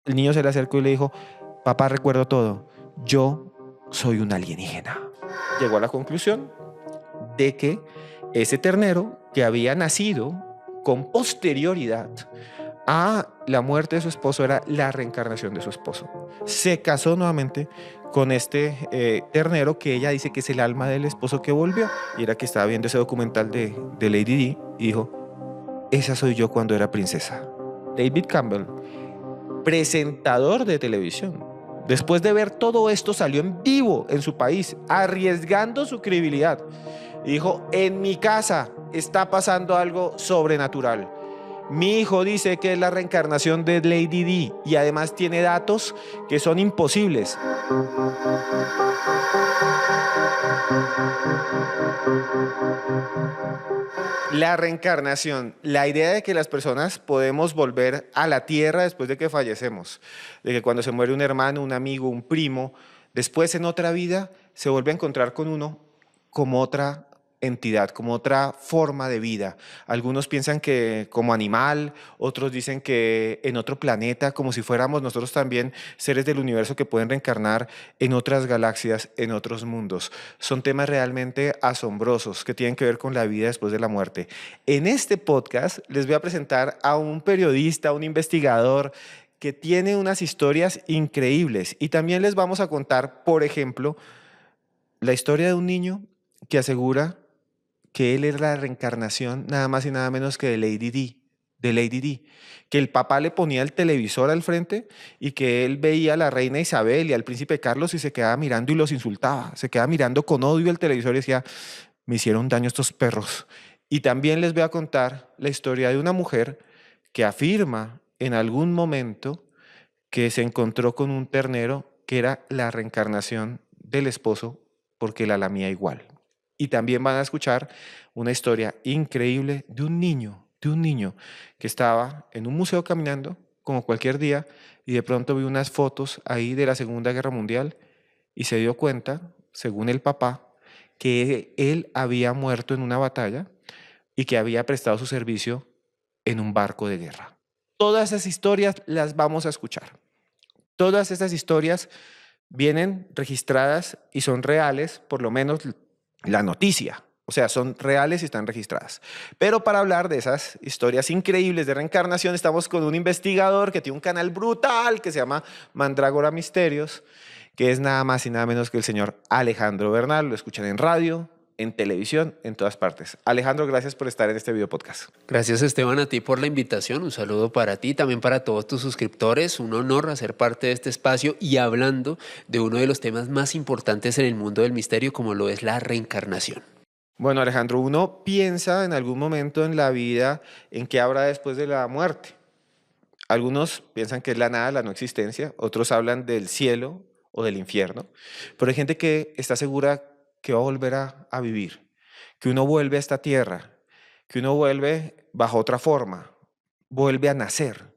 el niño se le acercó y le dijo, papá, recuerdo todo, yo soy un alienígena. Llegó a la conclusión de que ese ternero que había nacido con posterioridad a la muerte de su esposo era la reencarnación de su esposo. Se casó nuevamente con este ternero que ella dice que es el alma del esposo que volvió. Y era que estaba viendo ese documental de Lady Di y dijo, esa soy yo cuando era princesa. David Campbell, presentador de televisión, después de ver todo esto salió en vivo en su país, arriesgando su credibilidad. Y dijo, en mi casa está pasando algo sobrenatural. Mi hijo dice que es la reencarnación de Lady Di y además tiene datos que son imposibles. La reencarnación, la idea de que las personas podemos volver a la tierra después de que fallecemos, de que cuando se muere un hermano, un amigo, un primo, después en otra vida se vuelve a encontrar con uno como otra entidad, como otra forma de vida. Algunos piensan que como animal, otros dicen que en otro planeta, como si fuéramos nosotros también seres del universo que pueden reencarnar en otras galaxias, en otros mundos. Son temas realmente asombrosos que tienen que ver con la vida después de la muerte. En este podcast les voy a presentar a un periodista, un investigador que tiene unas historias increíbles y también les vamos a contar, por ejemplo, la historia de un niño que asegura que él es la reencarnación nada más y nada menos que de Lady Di, que el papá le ponía el televisor al frente y que él veía a la reina Isabel y al príncipe Carlos y se quedaba mirando y los insultaba, se quedaba mirando con odio el televisor y decía, me hicieron daño estos perros. Y también les voy a contar la historia de una mujer que afirma en algún momento que se encontró con un ternero que era la reencarnación del esposo porque la lamía igual. Y también van a escuchar una historia increíble de un niño que estaba en un museo caminando, como cualquier día, y de pronto vio unas fotos ahí de la Segunda Guerra Mundial y se dio cuenta, según el papá, que él había muerto en una batalla y que había prestado su servicio en un barco de guerra. Todas esas historias las vamos a escuchar. Todas estas historias vienen registradas y son reales, por lo menos la noticia. O sea, son reales y están registradas. Pero para hablar de esas historias increíbles de reencarnación, estamos con un investigador que tiene un canal brutal que se llama Mandrágora Misterios, que es nada más y nada menos que el señor Alejandro Bernal. Lo escuchan en radio, en televisión, en todas partes. Alejandro, gracias por estar en este video podcast. Gracias, Esteban, a ti por la invitación. Un saludo para ti, también para todos tus suscriptores. Un honor hacer parte de este espacio y hablando de uno de los temas más importantes en el mundo del misterio, como lo es la reencarnación. Bueno, Alejandro, uno piensa en algún momento en la vida en qué habrá después de la muerte. Algunos piensan que es la nada, la no existencia, otros hablan del cielo o del infierno, pero hay gente que está segura que va a volver a vivir, que uno vuelve a esta tierra, que uno vuelve bajo otra forma, vuelve a nacer.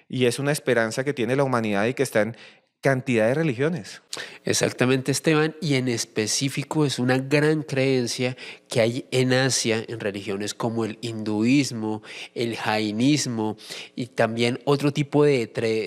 Y es una esperanza que tiene la humanidad y que está en cantidad de religiones. Exactamente, Esteban, y en específico es una gran creencia que hay en Asia, en religiones como el hinduismo, el jainismo y también otro tipo de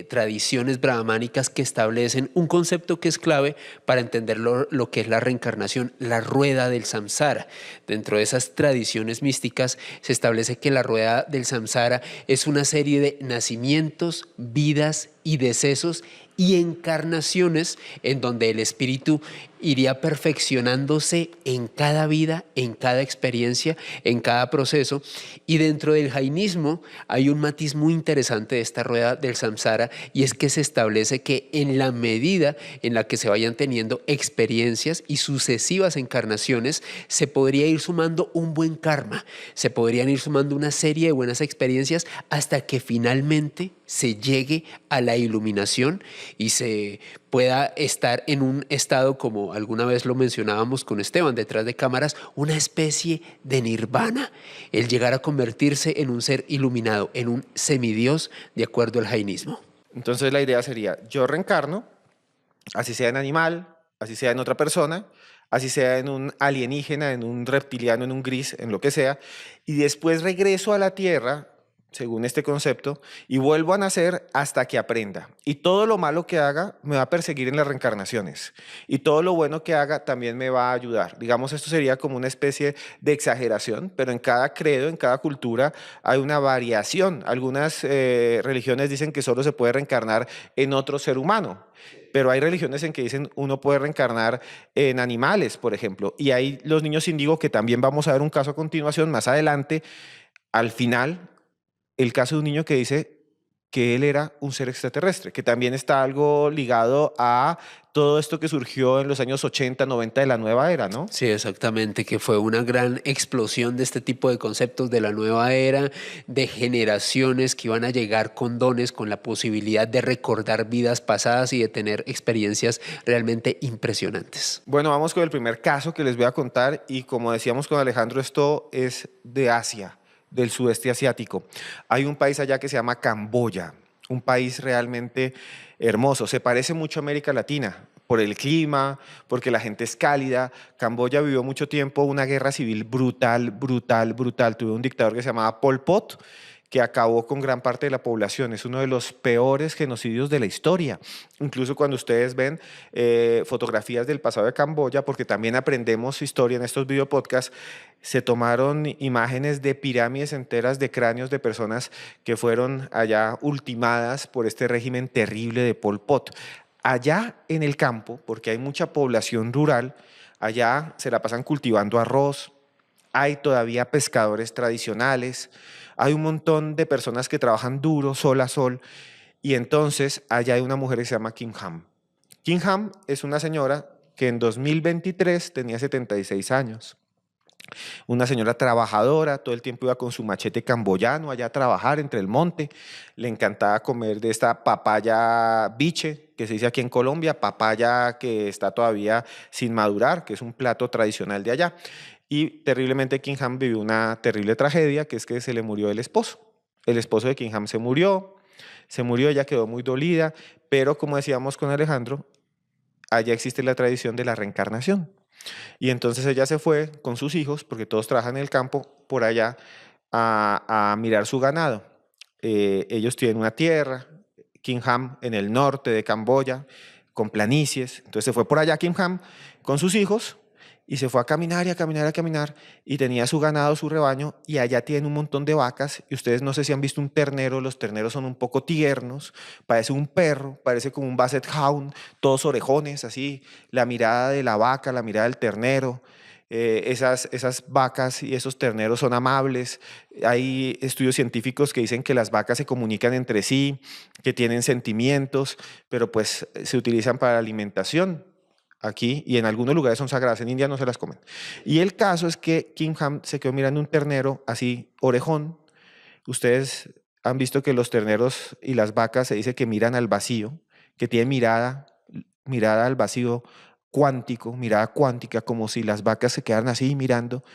tradiciones brahmánicas que establecen un concepto que es clave para entender lo que es la reencarnación, la rueda del samsara. Dentro de esas tradiciones místicas se establece que la rueda del samsara es una serie de nacimientos, vidas y decesos y encarnaciones en donde el espíritu iría perfeccionándose en cada vida, en cada experiencia, en cada proceso. Y dentro del jainismo hay un matiz muy interesante de esta rueda del samsara, y es que se establece que en la medida en la que se vayan teniendo experiencias y sucesivas encarnaciones, se podría ir sumando un buen karma, se podrían ir sumando una serie de buenas experiencias hasta que finalmente se llegue a la iluminación y se pueda estar en un estado, como alguna vez lo mencionábamos con Esteban detrás de cámaras, una especie de nirvana, el llegar a convertirse en un ser iluminado, en un semidios, de acuerdo al jainismo. Entonces la idea sería, yo reencarno, así sea en animal, así sea en otra persona, así sea en un alienígena, en un reptiliano, en un gris, en lo que sea, y después regreso a la Tierra, según este concepto, y vuelvo a nacer hasta que aprenda. Y todo lo malo que haga me va a perseguir en las reencarnaciones. Y todo lo bueno que haga también me va a ayudar. Digamos, esto sería como una especie de exageración, pero en cada credo, en cada cultura, hay una variación. Algunas religiones dicen que solo se puede reencarnar en otro ser humano. Pero hay religiones en que dicen uno puede reencarnar en animales, por ejemplo. Y hay los niños índigo, que también vamos a ver un caso a continuación, más adelante, al final, el caso de un niño que dice que él era un ser extraterrestre, que también está algo ligado a todo esto que surgió en los años 80, 90 de la nueva era, ¿no? Sí, exactamente, que fue una gran explosión de este tipo de conceptos de la nueva era, de generaciones que iban a llegar con dones, con la posibilidad de recordar vidas pasadas y de tener experiencias realmente impresionantes. Bueno, vamos con el primer caso que les voy a contar y como decíamos con Alejandro, esto es de Asia, del sudeste asiático. Hay un país allá que se llama Camboya, un país realmente hermoso. Se parece mucho a América Latina por el clima, porque la gente es cálida. Camboya vivió mucho tiempo una guerra civil brutal, brutal, brutal. Tuvo un dictador que se llamaba Pol Pot, que acabó con gran parte de la población. Es uno de los peores genocidios de la historia. Incluso cuando ustedes ven fotografías del pasado de Camboya, porque también aprendemos historia en estos videopodcasts, se tomaron imágenes de pirámides enteras de cráneos de personas que fueron allá ultimadas por este régimen terrible de Pol Pot. Allá en el campo, porque hay mucha población rural, allá se la pasan cultivando arroz, hay todavía pescadores tradicionales, hay un montón de personas que trabajan duro, sol a sol, y entonces allá hay una mujer que se llama Kim Ham. Kim Ham es una señora que en 2023 tenía 76 años. Una señora trabajadora, todo el tiempo iba con su machete camboyano allá a trabajar entre el monte. Le encantaba comer de esta papaya biche, que se dice aquí en Colombia, papaya que está todavía sin madurar, que es un plato tradicional de allá. Y terriblemente Kim Ham vivió una terrible tragedia, que es que se le murió el esposo. El esposo de Kim Ham se murió, ella quedó muy dolida, pero como decíamos con Alejandro, allá existe la tradición de la reencarnación. Y entonces ella se fue con sus hijos, porque todos trabajan en el campo, por allá a mirar su ganado. Ellos tienen una tierra, Kim Ham, en el norte de Camboya, con planicies. Entonces se fue por allá Kim Ham con sus hijos y se fue a caminar y a caminar y a caminar y tenía su ganado, su rebaño, y allá tienen un montón de vacas y ustedes no sé si han visto un ternero, los terneros son un poco tiernos, parece un perro, parece como un basset hound, todos orejones así, la mirada de la vaca, la mirada del ternero. Esas vacas y esos terneros son amables. Hay estudios científicos que dicen que las vacas se comunican entre sí, que tienen sentimientos, pero pues se utilizan para la alimentación aquí y en algunos lugares son sagradas, en India no se las comen. Y el caso es que Kim Ham se quedó mirando un ternero así, orejón. Ustedes han visto que los terneros y las vacas se dice que miran al vacío, que tienen mirada al vacío cuántico, mirada cuántica, como si las vacas se quedaran así mirando.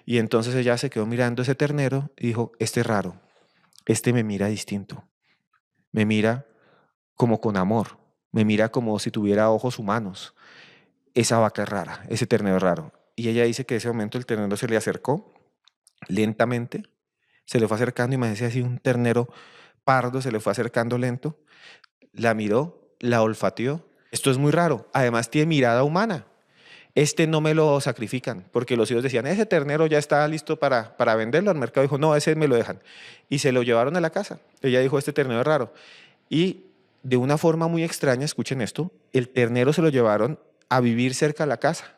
Y entonces ella se quedó mirando ese ternero y dijo, este es raro, este me mira distinto, me mira como con amor, me mira como si tuviera ojos humanos. Esa vaca es rara, ese ternero es raro. Y ella dice que en ese momento el ternero se le acercó lentamente, se le fue acercando, imagínense así un ternero pardo, se le fue acercando lento, la miró, la olfateó. Esto es muy raro, además tiene mirada humana. Este no me lo sacrifican, porque los hijos decían, ese ternero ya está listo para venderlo al mercado. Dijo, no, ese me lo dejan. Y se lo llevaron a la casa. Ella dijo, este ternero es raro. Y de una forma muy extraña, escuchen esto, el ternero se lo llevaron a vivir cerca de la casa.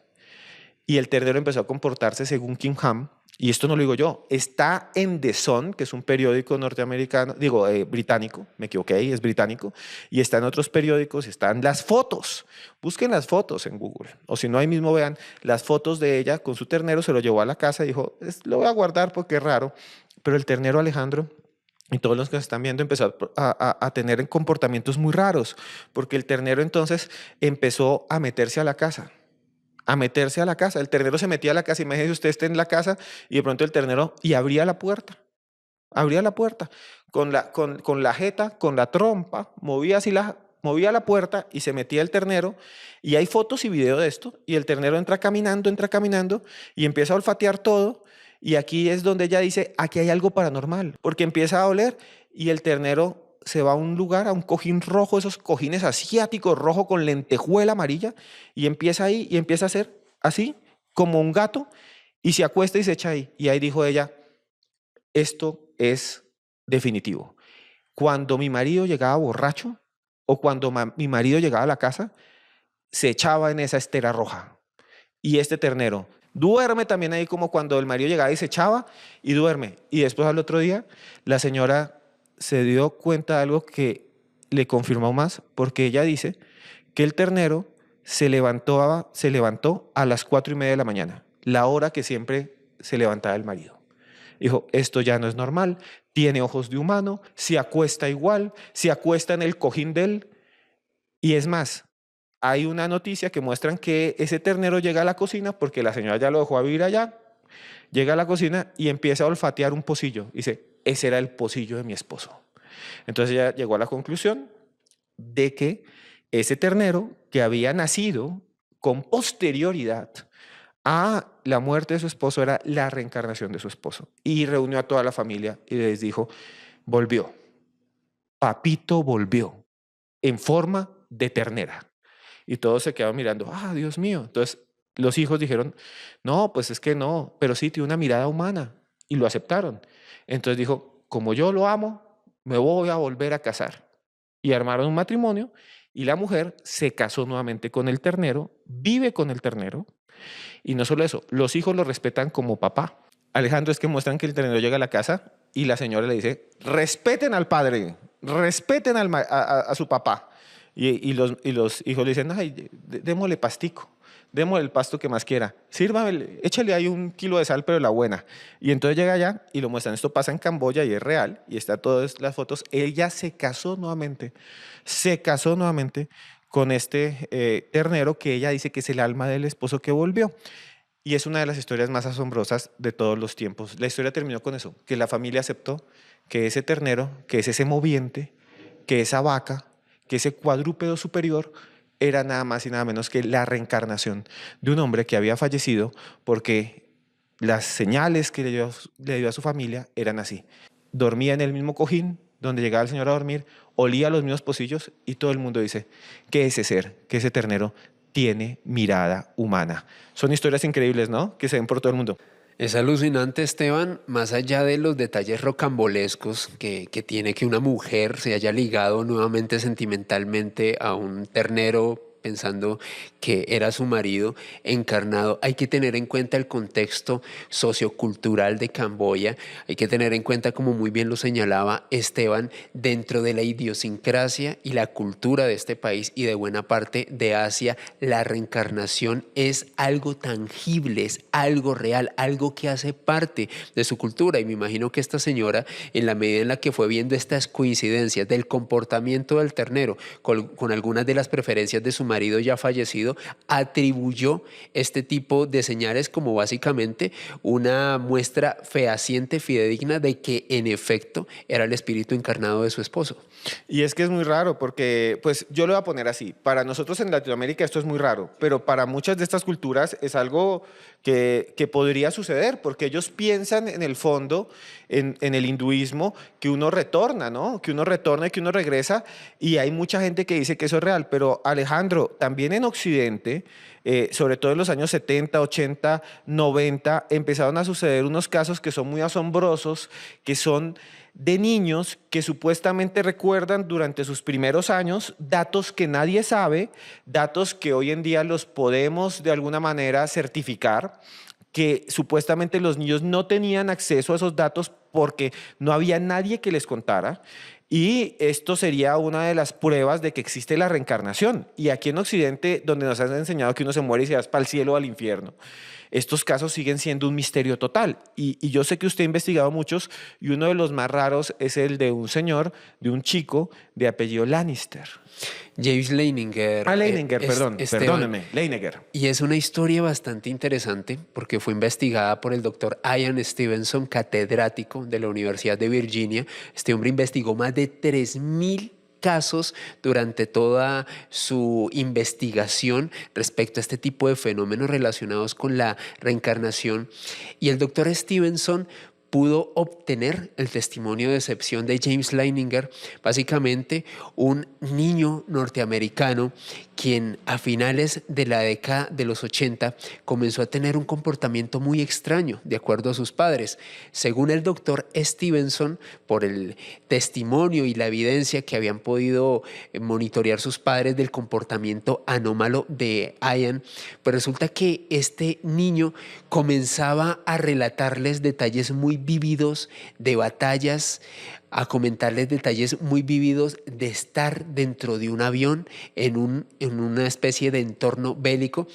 Y el ternero empezó a comportarse según Kim Ham, y esto no lo digo yo, está en The Sun, que es un periódico norteamericano, británico, me equivoqué, es británico, y está en otros periódicos, están las fotos, busquen las fotos en Google, o si no, ahí mismo vean las fotos de ella con su ternero, se lo llevó a la casa y dijo, lo voy a guardar porque es raro, pero el ternero Alejandro y todos los que están viendo empezó a tener comportamientos muy raros, porque el ternero entonces empezó a meterse a la casa. A meterse a la casa. El ternero se metía a la casa. Imagínese usted esté en la casa y de pronto el ternero y abría la puerta. Abría la puerta con la jeta, con la trompa, movía la puerta y se metía el ternero. Y hay fotos y video de esto. Y el ternero entra caminando y empieza a olfatear todo. Y aquí es donde ella dice, aquí hay algo paranormal, porque empieza a oler y el ternero se va a un lugar, a un cojín rojo, esos cojines asiáticos rojo con lentejuela amarilla, y empieza ahí y empieza a hacer así, como un gato, y se acuesta y se echa ahí. Y ahí dijo ella, esto es definitivo. Cuando mi marido llegaba borracho o cuando mi marido llegaba a la casa, se echaba en esa estera roja. Y este ternero duerme también ahí como cuando el marido llegaba y se echaba y duerme. Y después al otro día la señora se dio cuenta de algo que le confirmó más, porque ella dice que el ternero se levantó a las 4:30 de la mañana, la hora que siempre se levantaba el marido. Dijo, esto ya no es normal, tiene ojos de humano, se acuesta igual, se acuesta en el cojín de él. Y es más, hay una noticia que muestran que ese ternero llega a la cocina porque la señora ya lo dejó a vivir allá, llega a la cocina y empieza a olfatear un pocillo. Dice, ese era el pocillo de mi esposo. Entonces ella llegó a la conclusión de que ese ternero que había nacido con posterioridad a la muerte de su esposo era la reencarnación de su esposo. Y reunió a toda la familia y les dijo, volvió, papito volvió en forma de ternera. Y todos se quedaron mirando, ah, Dios mío. Entonces los hijos dijeron, no, pues es que no, pero sí tiene una mirada humana. Y lo aceptaron. Entonces dijo, como yo lo amo, me voy a volver a casar. Y armaron un matrimonio y la mujer se casó nuevamente con el ternero, vive con el ternero. Y no solo eso, los hijos lo respetan como papá. Alejandro, es que muestran que el ternero llega a la casa y la señora le dice, respeten al padre, respeten a su papá. Y los hijos le dicen, ay, démosle pastico, démosle el pasto que más quiera. Sírvame, échale ahí 1 kilo de sal, pero la buena. Y entonces llega allá y lo muestran. Esto pasa en Camboya y es real. Y está todas las fotos. Ella se casó nuevamente con este ternero que ella dice que es el alma del esposo que volvió. Y es una de las historias más asombrosas de todos los tiempos. La historia terminó con eso, que la familia aceptó que ese ternero, que es ese moviente, que esa vaca, que ese cuadrúpedo superior era nada más y nada menos que la reencarnación de un hombre que había fallecido porque las señales que le dio a su familia eran así. Dormía en el mismo cojín donde llegaba el Señor a dormir, olía los mismos pocillos y todo el mundo dice que ese ser, que ese ternero tiene mirada humana. Son historias increíbles, ¿no? Que se ven por todo el mundo. Es alucinante, Esteban, más allá de los detalles rocambolescos que tiene que una mujer se haya ligado nuevamente sentimentalmente a un ternero pensando que era su marido encarnado. Hay que tener en cuenta el contexto sociocultural de Camboya, hay que tener en cuenta, como muy bien lo señalaba Esteban, dentro de la idiosincrasia y la cultura de este país y de buena parte de Asia, la reencarnación es algo tangible, es algo real, algo que hace parte de su cultura. Y me imagino que esta señora, en la medida en la que fue viendo estas coincidencias del comportamiento del ternero con algunas de las preferencias de su marido ya fallecido, atribuyó este tipo de señales como básicamente una muestra fehaciente, fidedigna de que en efecto era el espíritu encarnado de su esposo. Y es que es muy raro porque, pues yo lo voy a poner así, para nosotros en Latinoamérica esto es muy raro, pero para muchas de estas culturas es algo que podría suceder, porque ellos piensan en el fondo, en el hinduismo, que uno retorna, ¿no? Que uno retorna y que uno regresa, y hay mucha gente que dice que eso es real, pero Alejandro, también en Occidente, sobre todo en los años 70, 80, 90, empezaron a suceder unos casos que son muy asombrosos, que son de niños que supuestamente recuerdan durante sus primeros años datos que nadie sabe, datos que hoy en día los podemos de alguna manera certificar, que supuestamente los niños no tenían acceso a esos datos porque no había nadie que les contara. Y esto sería una de las pruebas de que existe la reencarnación. Y aquí en Occidente, donde nos han enseñado que uno se muere y se va para el cielo o al infierno, estos casos siguen siendo un misterio total. Y yo sé que usted ha investigado muchos y uno de los más raros es el de un señor, de un chico de apellido Lannister. James Leininger. Leininger, perdóneme, Leininger. Y es una historia bastante interesante porque fue investigada por el doctor Ian Stevenson, catedrático de la Universidad de Virginia. Este hombre investigó más de 3.000 casos durante toda su investigación respecto a este tipo de fenómenos relacionados con la reencarnación. Y el doctor Stevenson pudo obtener el testimonio de excepción de James Leininger, básicamente un niño norteamericano quien a finales de la década de los 80 comenzó a tener un comportamiento muy extraño, de acuerdo a sus padres. Según el doctor Stevenson, por el testimonio y la evidencia que habían podido monitorear sus padres del comportamiento anómalo de Ian, pues resulta que este niño comenzaba a relatarles detalles muy vívidos de batallas, a comentarles detalles muy vívidos de estar dentro de un avión en una especie de entorno bélico.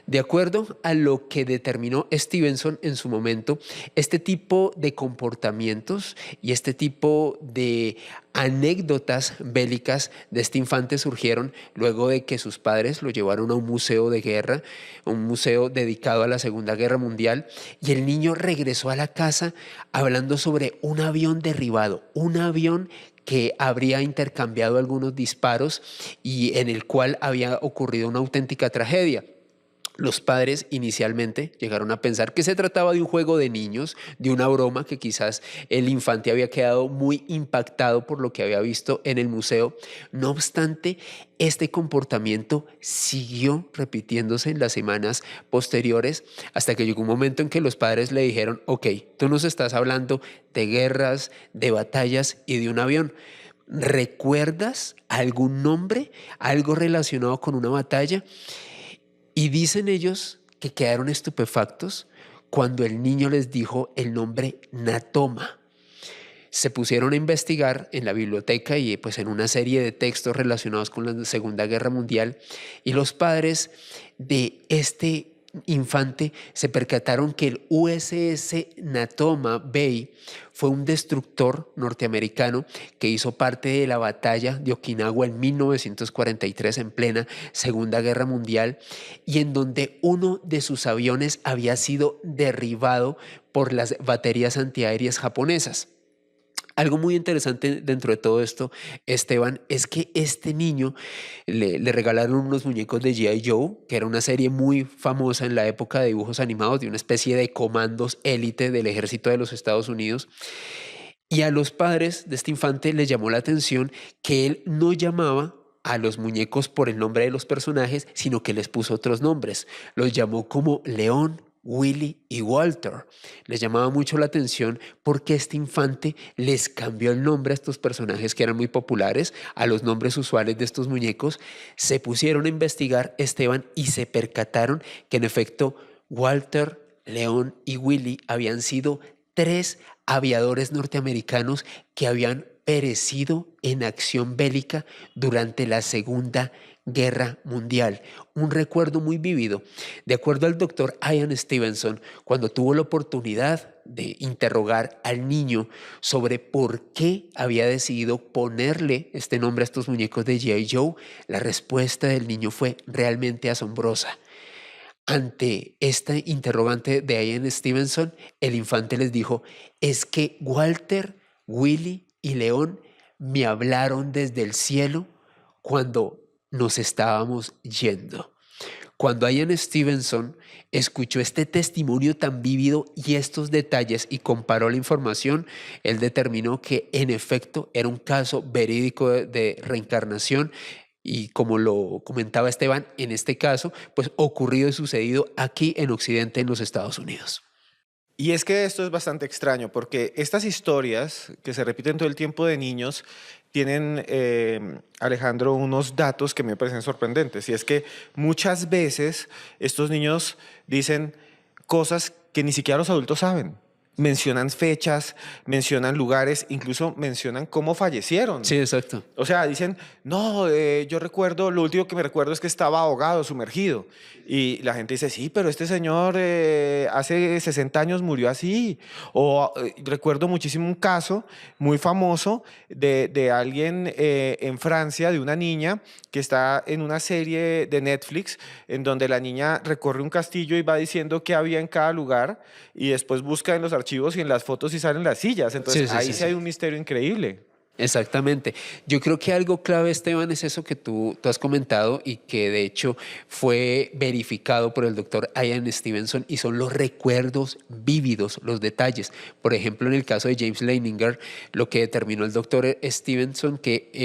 De acuerdo a lo que determinó Stevenson en su momento, este tipo de comportamientos y este tipo de anécdotas bélicas de este infante surgieron luego de que sus padres lo llevaron a un museo de guerra, un museo dedicado a la Segunda Guerra Mundial, y el niño regresó a la casa hablando sobre un avión derribado, un avión que habría intercambiado algunos disparos y en el cual había ocurrido una auténtica tragedia. Los padres inicialmente llegaron a pensar que se trataba de un juego de niños, de una broma, que quizás el infante había quedado muy impactado por lo que había visto en el museo. No obstante, este comportamiento siguió repitiéndose en las semanas posteriores hasta que llegó un momento en que los padres le dijeron: ok, tú nos estás hablando de guerras, de batallas y de un avión. ¿Recuerdas algún nombre, algo relacionado con una batalla? Y dicen ellos que quedaron estupefactos cuando el niño les dijo el nombre Natoma. Se pusieron a investigar en la biblioteca y pues en una serie de textos relacionados con la Segunda Guerra Mundial, y los padres de este infante se percataron que el USS Natoma Bay fue un destructor norteamericano que hizo parte de la batalla de Okinawa en 1943 en plena Segunda Guerra Mundial, y en donde uno de sus aviones había sido derribado por las baterías antiaéreas japonesas. Algo muy interesante dentro de todo esto, Esteban, es que este niño le regalaron unos muñecos de G.I. Joe, que era una serie muy famosa en la época de dibujos animados, de una especie de comandos élite del ejército de los Estados Unidos. Y a los padres de este infante les llamó la atención que él no llamaba a los muñecos por el nombre de los personajes, sino que les puso otros nombres. Los llamó como León, Willy y Walter. Les llamaba mucho la atención porque este infante les cambió el nombre a estos personajes que eran muy populares, a los nombres usuales de estos muñecos. Se pusieron a investigar, Esteban, y se percataron que en efecto Walter, León y Willy habían sido 3 aviadores norteamericanos que habían perecido en acción bélica durante la Segunda Guerra Mundial. Un recuerdo muy vívido. De acuerdo al doctor Ian Stevenson, cuando tuvo la oportunidad de interrogar al niño sobre por qué había decidido ponerle este nombre a estos muñecos de G.I. Joe, la respuesta del niño fue realmente asombrosa. Ante esta interrogante de Ian Stevenson, el infante les dijo: es que Walter, Willy y León me hablaron desde el cielo cuando nos estábamos yendo. Cuando Ian Stevenson escuchó este testimonio tan vívido y estos detalles y comparó la información, él determinó que en efecto era un caso verídico de reencarnación. Y como lo comentaba Esteban, en este caso, pues ocurrido y sucedido aquí en Occidente, en los Estados Unidos. Y es que esto es bastante extraño porque estas historias que se repiten todo el tiempo de niños tienen, Alejandro, unos datos que me parecen sorprendentes. Y es que muchas veces estos niños dicen cosas que ni siquiera los adultos saben. Mencionan fechas, mencionan lugares, incluso mencionan cómo fallecieron. Sí, exacto. O sea, dicen, no, yo recuerdo, lo último que me recuerdo es que estaba ahogado, sumergido. Y la gente dice, sí, pero este señor hace 60 años murió así. O recuerdo muchísimo un caso muy famoso de alguien en Francia, de una niña que está en una serie de Netflix en donde la niña recorre un castillo y va diciendo qué había en cada lugar y después busca en los archivos y en las fotos y salen las sillas. Entonces Sí, sí, ahí sí, sí hay sí. un misterio increíble. Exactamente. Yo creo que algo clave, Esteban, es eso que tú has comentado y que de hecho fue verificado por el doctor Ian Stevenson y son los recuerdos vívidos, los detalles. Por ejemplo, en el caso de James Leininger, lo que determinó el doctor Stevenson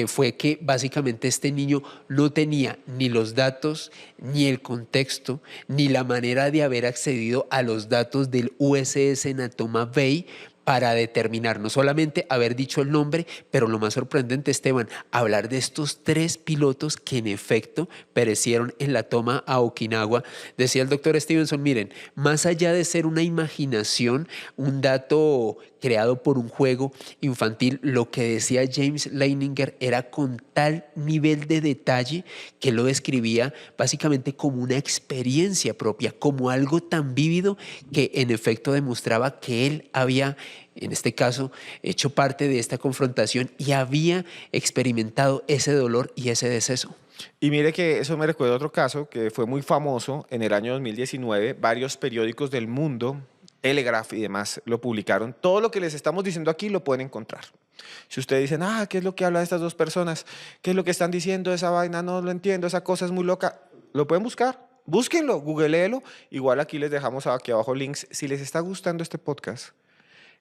fue que básicamente este niño no tenía ni los datos, ni el contexto, ni la manera de haber accedido a los datos del USS Natoma Bay para determinar, no solamente haber dicho el nombre, pero lo más sorprendente, Esteban, hablar de estos 3 pilotos que en efecto perecieron en la toma a Okinawa. Decía el doctor Stevenson, miren, más allá de ser una imaginación, un dato creado por un juego infantil, lo que decía James Leininger era con tal nivel de detalle que lo describía básicamente como una experiencia propia, como algo tan vívido que en efecto demostraba que él había, en este caso, hecho parte de esta confrontación y había experimentado ese dolor y ese deceso. Y mire que eso me recuerda a otro caso que fue muy famoso en el año 2019. Varios periódicos del mundo, Telegraph y demás, lo publicaron. Todo lo que les estamos diciendo aquí lo pueden encontrar. Si ustedes dicen, ¿qué es lo que habla de estas dos personas? ¿Qué es lo que están diciendo? Esa vaina no lo entiendo, esa cosa es muy loca. Lo pueden buscar. Búsquenlo, googleelo. Igual aquí les dejamos aquí abajo links. Si les está gustando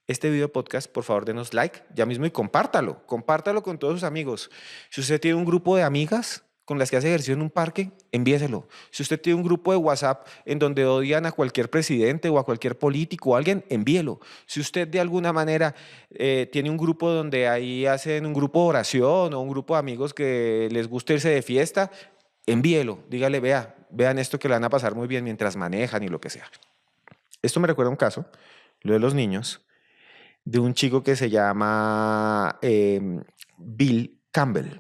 este video podcast, por favor denos like ya mismo y compártalo. Compártalo con todos sus amigos. Si usted tiene un grupo de amigas con las que hace ejercicio en un parque, envíeselo. Si usted tiene un grupo de WhatsApp en donde odian a cualquier presidente o a cualquier político o alguien, envíelo. Si usted de alguna manera tiene un grupo donde ahí hacen un grupo de oración o un grupo de amigos que les gusta irse de fiesta, envíelo. Dígale, vean esto que le van a pasar muy bien mientras manejan y lo que sea. Esto me recuerda un caso, lo de los niños, de un chico que se llama Bill Campbell.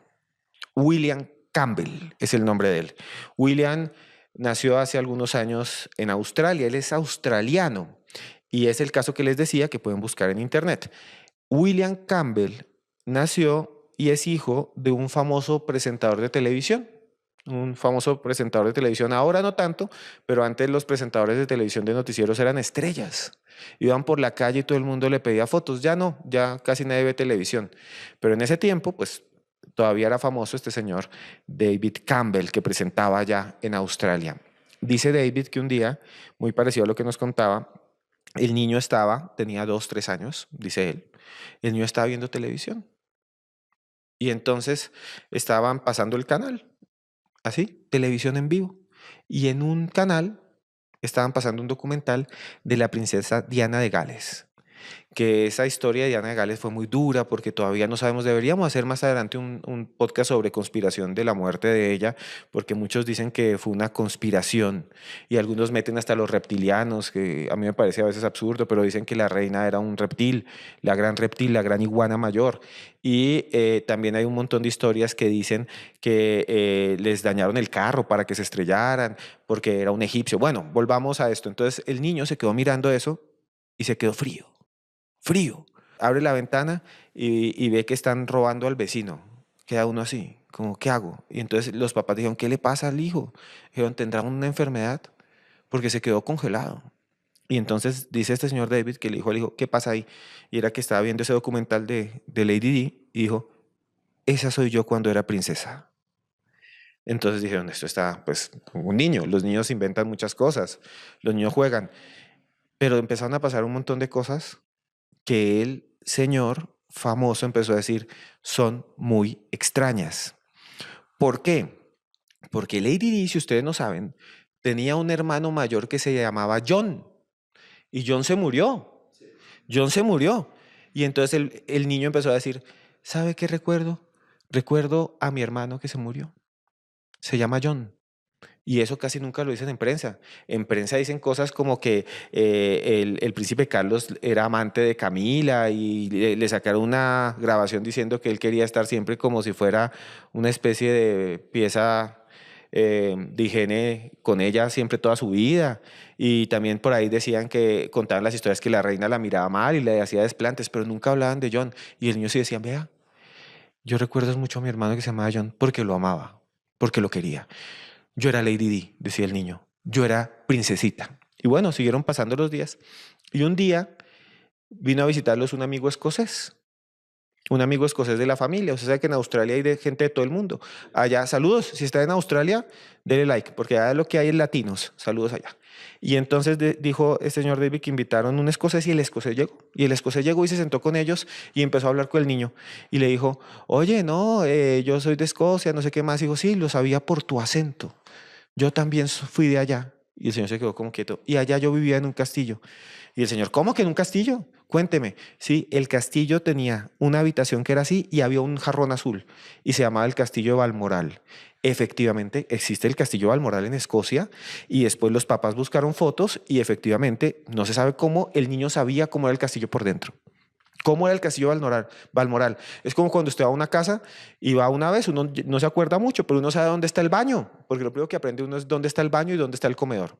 William Campbell es el nombre de él. William nació hace algunos años en Australia, él es australiano y es el caso que les decía que pueden buscar en internet. William Campbell nació y es hijo de un famoso presentador de televisión. Un famoso presentador de televisión, ahora no tanto, pero antes los presentadores de televisión de noticieros eran estrellas. Iban por la calle y todo el mundo le pedía fotos. Ya no, ya casi nadie ve televisión. Pero en ese tiempo, pues todavía era famoso este señor, David Campbell, que presentaba allá en Australia. Dice David que un día, muy parecido a lo que nos contaba, el niño tenía 2, 3 años, dice él, el niño estaba viendo televisión. Y entonces estaban pasando el canal, así, televisión en vivo. Y en un canal estaban pasando un documental de la princesa Diana de Gales, que esa historia de Diana de Gales fue muy dura porque todavía no sabemos, deberíamos hacer más adelante un podcast sobre conspiración de la muerte de ella, porque muchos dicen que fue una conspiración y algunos meten hasta los reptilianos, que a mí me parece a veces absurdo, pero dicen que la reina era un reptil, la gran iguana mayor. Y también hay un montón de historias que dicen que les dañaron el carro para que se estrellaran, porque era un egipcio. Bueno, volvamos a esto. Entonces el niño se quedó mirando eso y se quedó frío. Frío. Abre la ventana y ve que están robando al vecino. Queda uno así, como, ¿qué hago? Y entonces los papás dijeron, ¿qué le pasa al hijo? Dijeron, ¿tendrá una enfermedad? Porque se quedó congelado. Y entonces dice este señor David que le dijo al hijo, ¿qué pasa ahí? Y era que estaba viendo ese documental de Lady Di y dijo, esa soy yo cuando era princesa. Entonces dijeron, esto está, pues, un niño. Los niños inventan muchas cosas, los niños juegan. Pero empezaron a pasar un montón de cosas que el señor famoso empezó a decir son muy extrañas. ¿Por qué? Porque Lady Di, si ustedes no saben, tenía un hermano mayor que se llamaba John y John se murió. John se murió. Y entonces el niño empezó a decir, ¿sabe qué recuerdo? Recuerdo a mi hermano que se murió. Se llama John. Y eso casi nunca lo dicen en prensa. En prensa dicen cosas como que el príncipe Carlos era amante de Camila y le sacaron una grabación diciendo que él quería estar siempre como si fuera una especie de pieza de higiene con ella siempre toda su vida. Y también por ahí decían que contaban las historias que la reina la miraba mal y le hacía desplantes, pero nunca hablaban de John. Y el niño sí decía, vea, yo recuerdo mucho a mi hermano que se llamaba John porque lo amaba, porque lo quería. Yo era Lady Di, decía el niño. Yo era princesita. Y bueno, siguieron pasando los días. Y un día vino a visitarlos un amigo escocés. un amigo escocés de la familia. Usted sabe que en Australia hay gente de todo el mundo. Allá, saludos, si está en Australia, dele like, porque allá lo que hay es latinos. Saludos allá. Y entonces dijo el señor David que invitaron un escocés y el escocés llegó. Y el escocés llegó y se sentó con ellos y empezó a hablar con el niño. Y le dijo, oye, no, yo soy de Escocia, no sé qué más. Y dijo, sí, lo sabía por tu acento. Yo también fui de allá. Y el señor se quedó como quieto. Y allá yo vivía en un castillo. Y el señor, ¿cómo que en un castillo? Cuénteme. Sí, el castillo tenía una habitación que era así y había un jarrón azul y se llamaba el Castillo de Balmoral. Efectivamente, existe el Castillo de Balmoral en Escocia y después los papás buscaron fotos y efectivamente, no se sabe cómo, el niño sabía cómo era el castillo por dentro. ¿Cómo era el castillo Balmoral? Balmoral? Es como cuando usted va a una casa y va una vez, uno no se acuerda mucho, pero uno sabe dónde está el baño, porque lo primero que aprende uno es dónde está el baño y dónde está el comedor.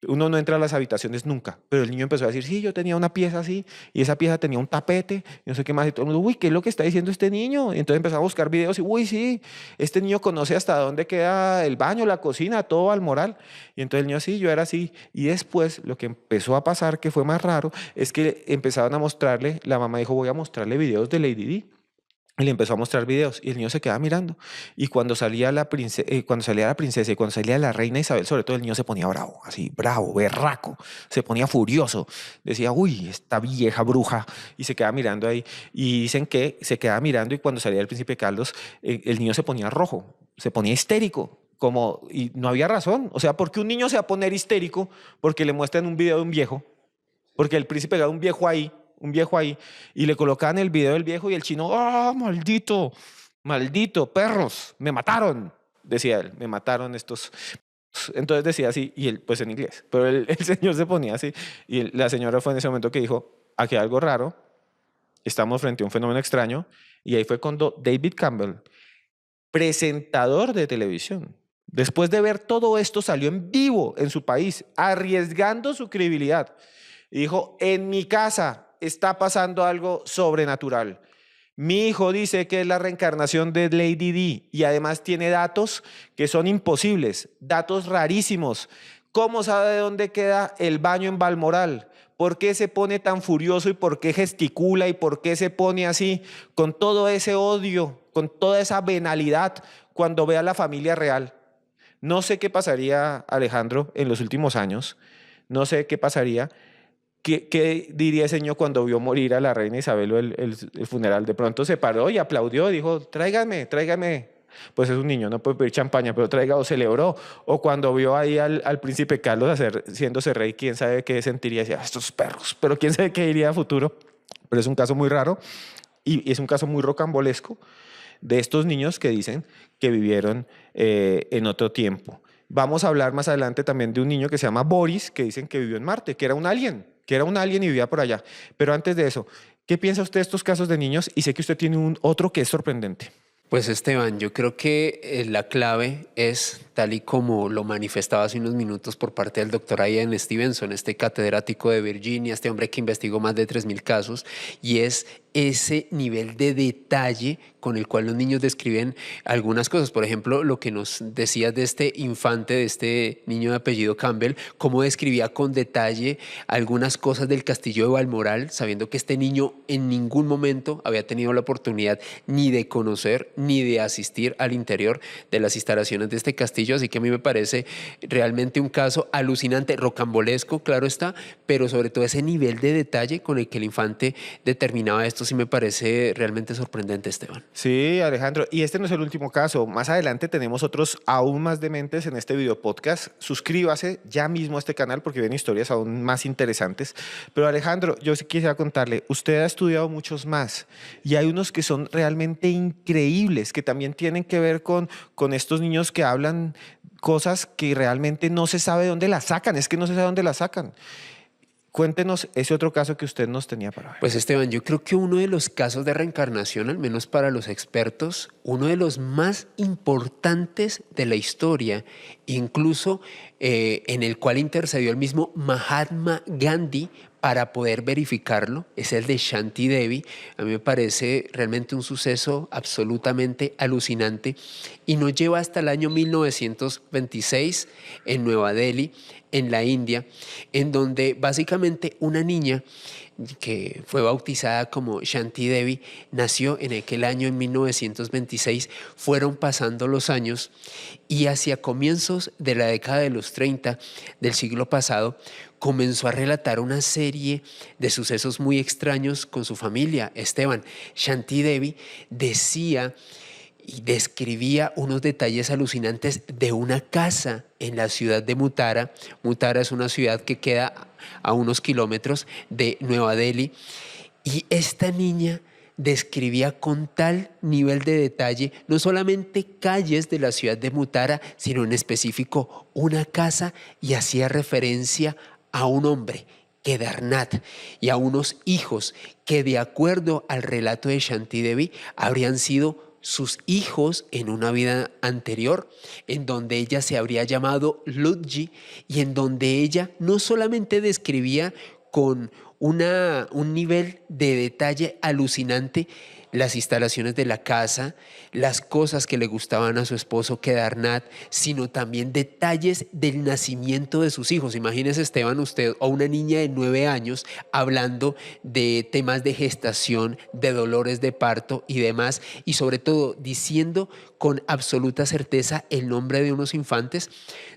Uno no entra a las habitaciones nunca, pero el niño empezó a decir, sí, yo tenía una pieza así y esa pieza tenía un tapete y no sé qué más. Y todo el mundo, uy, ¿qué es lo que está diciendo este niño? Y entonces empezó a buscar videos y, uy, sí, este niño conoce hasta dónde queda el baño, la cocina, todo Balmoral. Y entonces el niño, sí, yo era así. Y después lo que empezó a pasar, que fue más raro, es que empezaban a mostrarle, la mamá dijo, voy a mostrarle videos de Lady Di. Y le empezó a mostrar videos y el niño se quedaba mirando. Y cuando salía la princesa y cuando salía la reina Isabel, sobre todo el niño se ponía bravo, así, bravo, berraco, se ponía furioso. Decía, uy, esta vieja bruja. Y se quedaba mirando ahí. Y dicen que se quedaba mirando y cuando salía el príncipe Carlos, el niño se ponía rojo, se ponía histérico. Como, y no había razón. O sea, ¿por qué un niño se va a poner histérico porque le muestran un video de un viejo? Porque el príncipe era un viejo ahí, y le colocaban el video del viejo y el chino, ¡ah, maldito! Maldito, perros, me mataron, decía él, me mataron estos. Entonces decía así, y él, pues en inglés, pero el señor se ponía así, y la señora fue en ese momento que dijo, aquí hay algo raro, estamos frente a un fenómeno extraño, y ahí fue cuando David Campbell, presentador de televisión, después de ver todo esto, salió en vivo en su país, arriesgando su credibilidad. Y dijo, en mi casa está pasando algo sobrenatural. Mi hijo dice que es la reencarnación de Lady Di y además tiene datos que son imposibles, datos rarísimos. ¿Cómo sabe de dónde queda el baño en Balmoral? ¿Por qué se pone tan furioso y por qué gesticula y por qué se pone así con todo ese odio, con toda esa venalidad cuando ve a la familia real? No sé qué pasaría, Alejandro, en los últimos años. No sé qué pasaría. ¿Qué diría ese señor cuando vio morir a la reina Isabel o el funeral? De pronto se paró y aplaudió, dijo, tráigame, tráigame. Pues es un niño, no puede pedir champaña, pero traiga o celebró. O cuando vio ahí al príncipe Carlos siéndose rey, quién sabe qué sentiría, decía, estos perros, pero quién sabe qué diría a futuro. Pero es un caso muy raro y es un caso muy rocambolesco de estos niños que dicen que vivieron en otro tiempo. Vamos a hablar más adelante también de un niño que se llama Boris, que dicen que vivió en Marte, que era un alien y vivía por allá. Pero antes de eso, ¿qué piensa usted de estos casos de niños? Y sé que usted tiene otro que es sorprendente. Pues Esteban, yo creo que la clave es, tal y como lo manifestaba hace unos minutos por parte del doctor Ian Stevenson, este catedrático de Virginia, este hombre que investigó más de 3.000 casos, y es ese nivel de detalle con el cual los niños describen algunas cosas. Por ejemplo, lo que nos decías de este infante, de este niño de apellido Campbell, cómo describía con detalle algunas cosas del castillo de Balmoral, sabiendo que este niño en ningún momento había tenido la oportunidad ni de conocer ni de asistir al interior de las instalaciones de este castillo. Así que a mí me parece realmente un caso alucinante, rocambolesco, claro está, pero sobre todo ese nivel de detalle con el que el infante determinaba esto sí me parece realmente sorprendente, Esteban. Sí, Alejandro, y este no es el último caso. Más adelante tenemos otros aún más dementes en este video podcast. Suscríbase ya mismo a este canal porque vienen historias aún más interesantes. Pero Alejandro, yo sí quisiera contarle, usted ha estudiado muchos más y hay unos que son realmente increíbles, que también tienen que ver con estos niños que hablan cosas que realmente no se sabe dónde las sacan, es que no se sabe dónde las sacan. Cuéntenos ese otro caso que usted nos tenía para ver. Pues Esteban, yo creo que uno de los casos de reencarnación, al menos para los expertos, uno de los más importantes de la historia, incluso en el cual intercedió el mismo Mahatma Gandhi para poder verificarlo, es el de Shanti Devi. A mí me parece realmente un suceso absolutamente alucinante y nos lleva hasta el año 1926 en Nueva Delhi, en la India, en donde básicamente una niña que fue bautizada como Shanti Devi, nació en aquel año en 1926. Fueron pasando los años y hacia comienzos de la década de los 30 del siglo pasado comenzó a relatar una serie de sucesos muy extraños con su familia. Esteban, Shanti Devi decía y describía unos detalles alucinantes de una casa en la ciudad de Mutara. Mutara es una ciudad que queda a unos kilómetros de Nueva Delhi. Y esta niña describía con tal nivel de detalle no solamente calles de la ciudad de Mutara, sino en específico una casa, y hacía referencia a un hombre, Kedarnath, y a unos hijos que, de acuerdo al relato de Shanti Devi, habrían sido sus hijos en una vida anterior, en donde ella se habría llamado Ludji, y en donde ella no solamente describía con un nivel de detalle alucinante las instalaciones de la casa, las cosas que le gustaban a su esposo Kedarnath, sino también detalles del nacimiento de sus hijos. Imagínese, Esteban, usted a una niña de 9 años hablando de temas de gestación, de dolores de parto y demás, y sobre todo diciendo con absoluta certeza el nombre de unos infantes.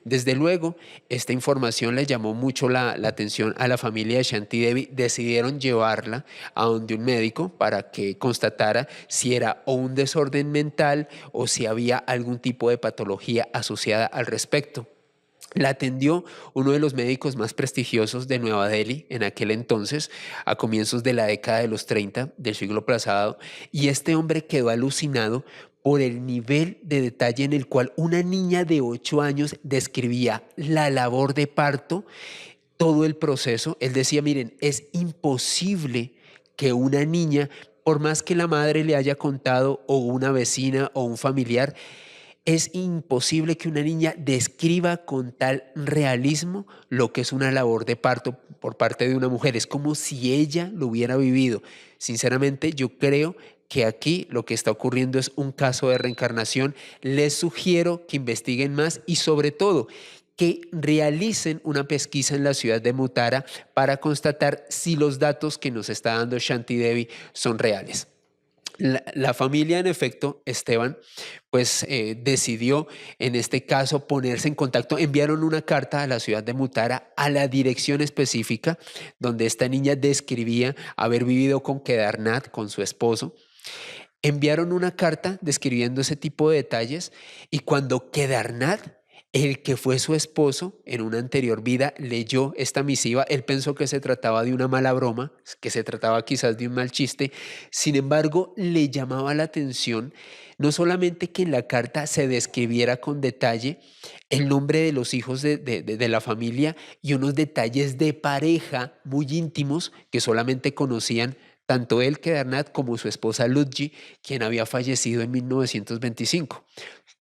Desde luego, esta información le llamó mucho la atención a la familia de Shanti Devi. Decidieron llevarla a donde un médico para que constatara si era o un desorden mental o si había algún tipo de patología asociada al respecto. La atendió uno de los médicos más prestigiosos de Nueva Delhi en aquel entonces, a comienzos de la década de los 30 del siglo pasado, y este hombre quedó alucinado por el nivel de detalle en el cual una niña de 8 años describía la labor de parto, todo el proceso. Él decía, miren, es imposible que una niña, por más que la madre le haya contado, o una vecina o un familiar, es imposible que una niña describa con tal realismo lo que es una labor de parto por parte de una mujer. Es como si ella lo hubiera vivido. Sinceramente, yo creo que aquí lo que está ocurriendo es un caso de reencarnación. Les sugiero que investiguen más y, sobre todo, que realicen una pesquisa en la ciudad de Mutara para constatar si los datos que nos está dando Shanti Devi son reales. La familia, en efecto, Esteban, pues decidió en este caso ponerse en contacto. Enviaron una carta a la ciudad de Mutara, a la dirección específica donde esta niña describía haber vivido con Kedarnath, con su esposo. Enviaron una carta describiendo ese tipo de detalles, y cuando Kedarnath, el que fue su esposo en una anterior vida, leyó esta misiva, él pensó que se trataba de una mala broma, que se trataba quizás de un mal chiste. Sin embargo, le llamaba la atención no solamente que en la carta se describiera con detalle el nombre de los hijos de la familia y unos detalles de pareja muy íntimos que solamente conocían tanto él, Kedarnath, como su esposa Ludji, quien había fallecido en 1925.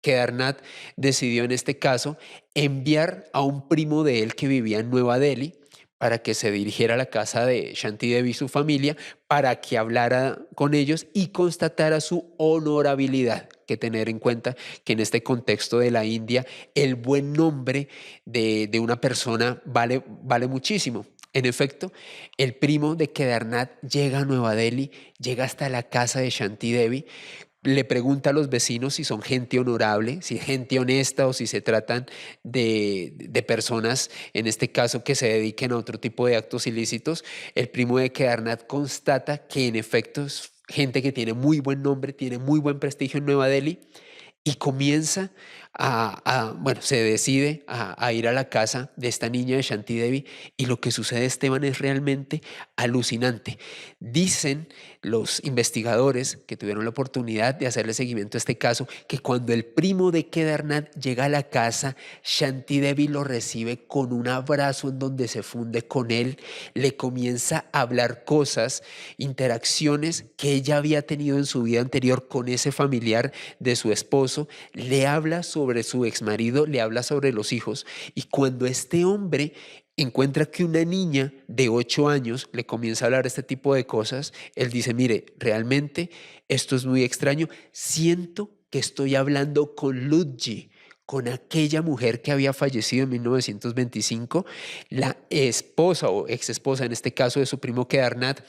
Kedarnath decidió en este caso enviar a un primo de él que vivía en Nueva Delhi para que se dirigiera a la casa de Shanti Devi y su familia, para que hablara con ellos y constatara su honorabilidad. Que tener en cuenta que en este contexto de la India el buen nombre de una persona vale muchísimo. En efecto, el primo de Kedarnath llega a Nueva Delhi, llega hasta la casa de Shanti Devi, le pregunta a los vecinos si son gente honorable, si es gente honesta, o si se tratan de personas, en este caso, que se dediquen a otro tipo de actos ilícitos. El primo de Kedarnath constata que en efecto es gente que tiene muy buen nombre, tiene muy buen prestigio en Nueva Delhi, y comienza bueno, se decide a ir a la casa de esta niña de Shanti Devi, y lo que sucede, Esteban, es realmente alucinante. Dicen los investigadores que tuvieron la oportunidad de hacerle seguimiento a este caso, que cuando el primo de Kedarnath llega a la casa, Shanti Devi lo recibe con un abrazo en donde se funde con él, le comienza a hablar cosas, interacciones que ella había tenido en su vida anterior con ese familiar de su esposo, le habla sobre su exmarido, le habla sobre los hijos, y cuando este hombre encuentra que una niña de 8 años le comienza a hablar este tipo de cosas, él dice, mire, realmente esto es muy extraño, siento que estoy hablando con Ludji, con aquella mujer que había fallecido en 1925, la esposa o exesposa, en este caso de su primo Kedarnat.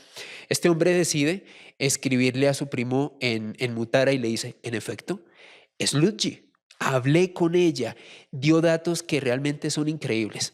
Este hombre decide escribirle a su primo en Mutara y le dice, en efecto, es Lutji. Hablé con ella, dio datos que realmente son increíbles.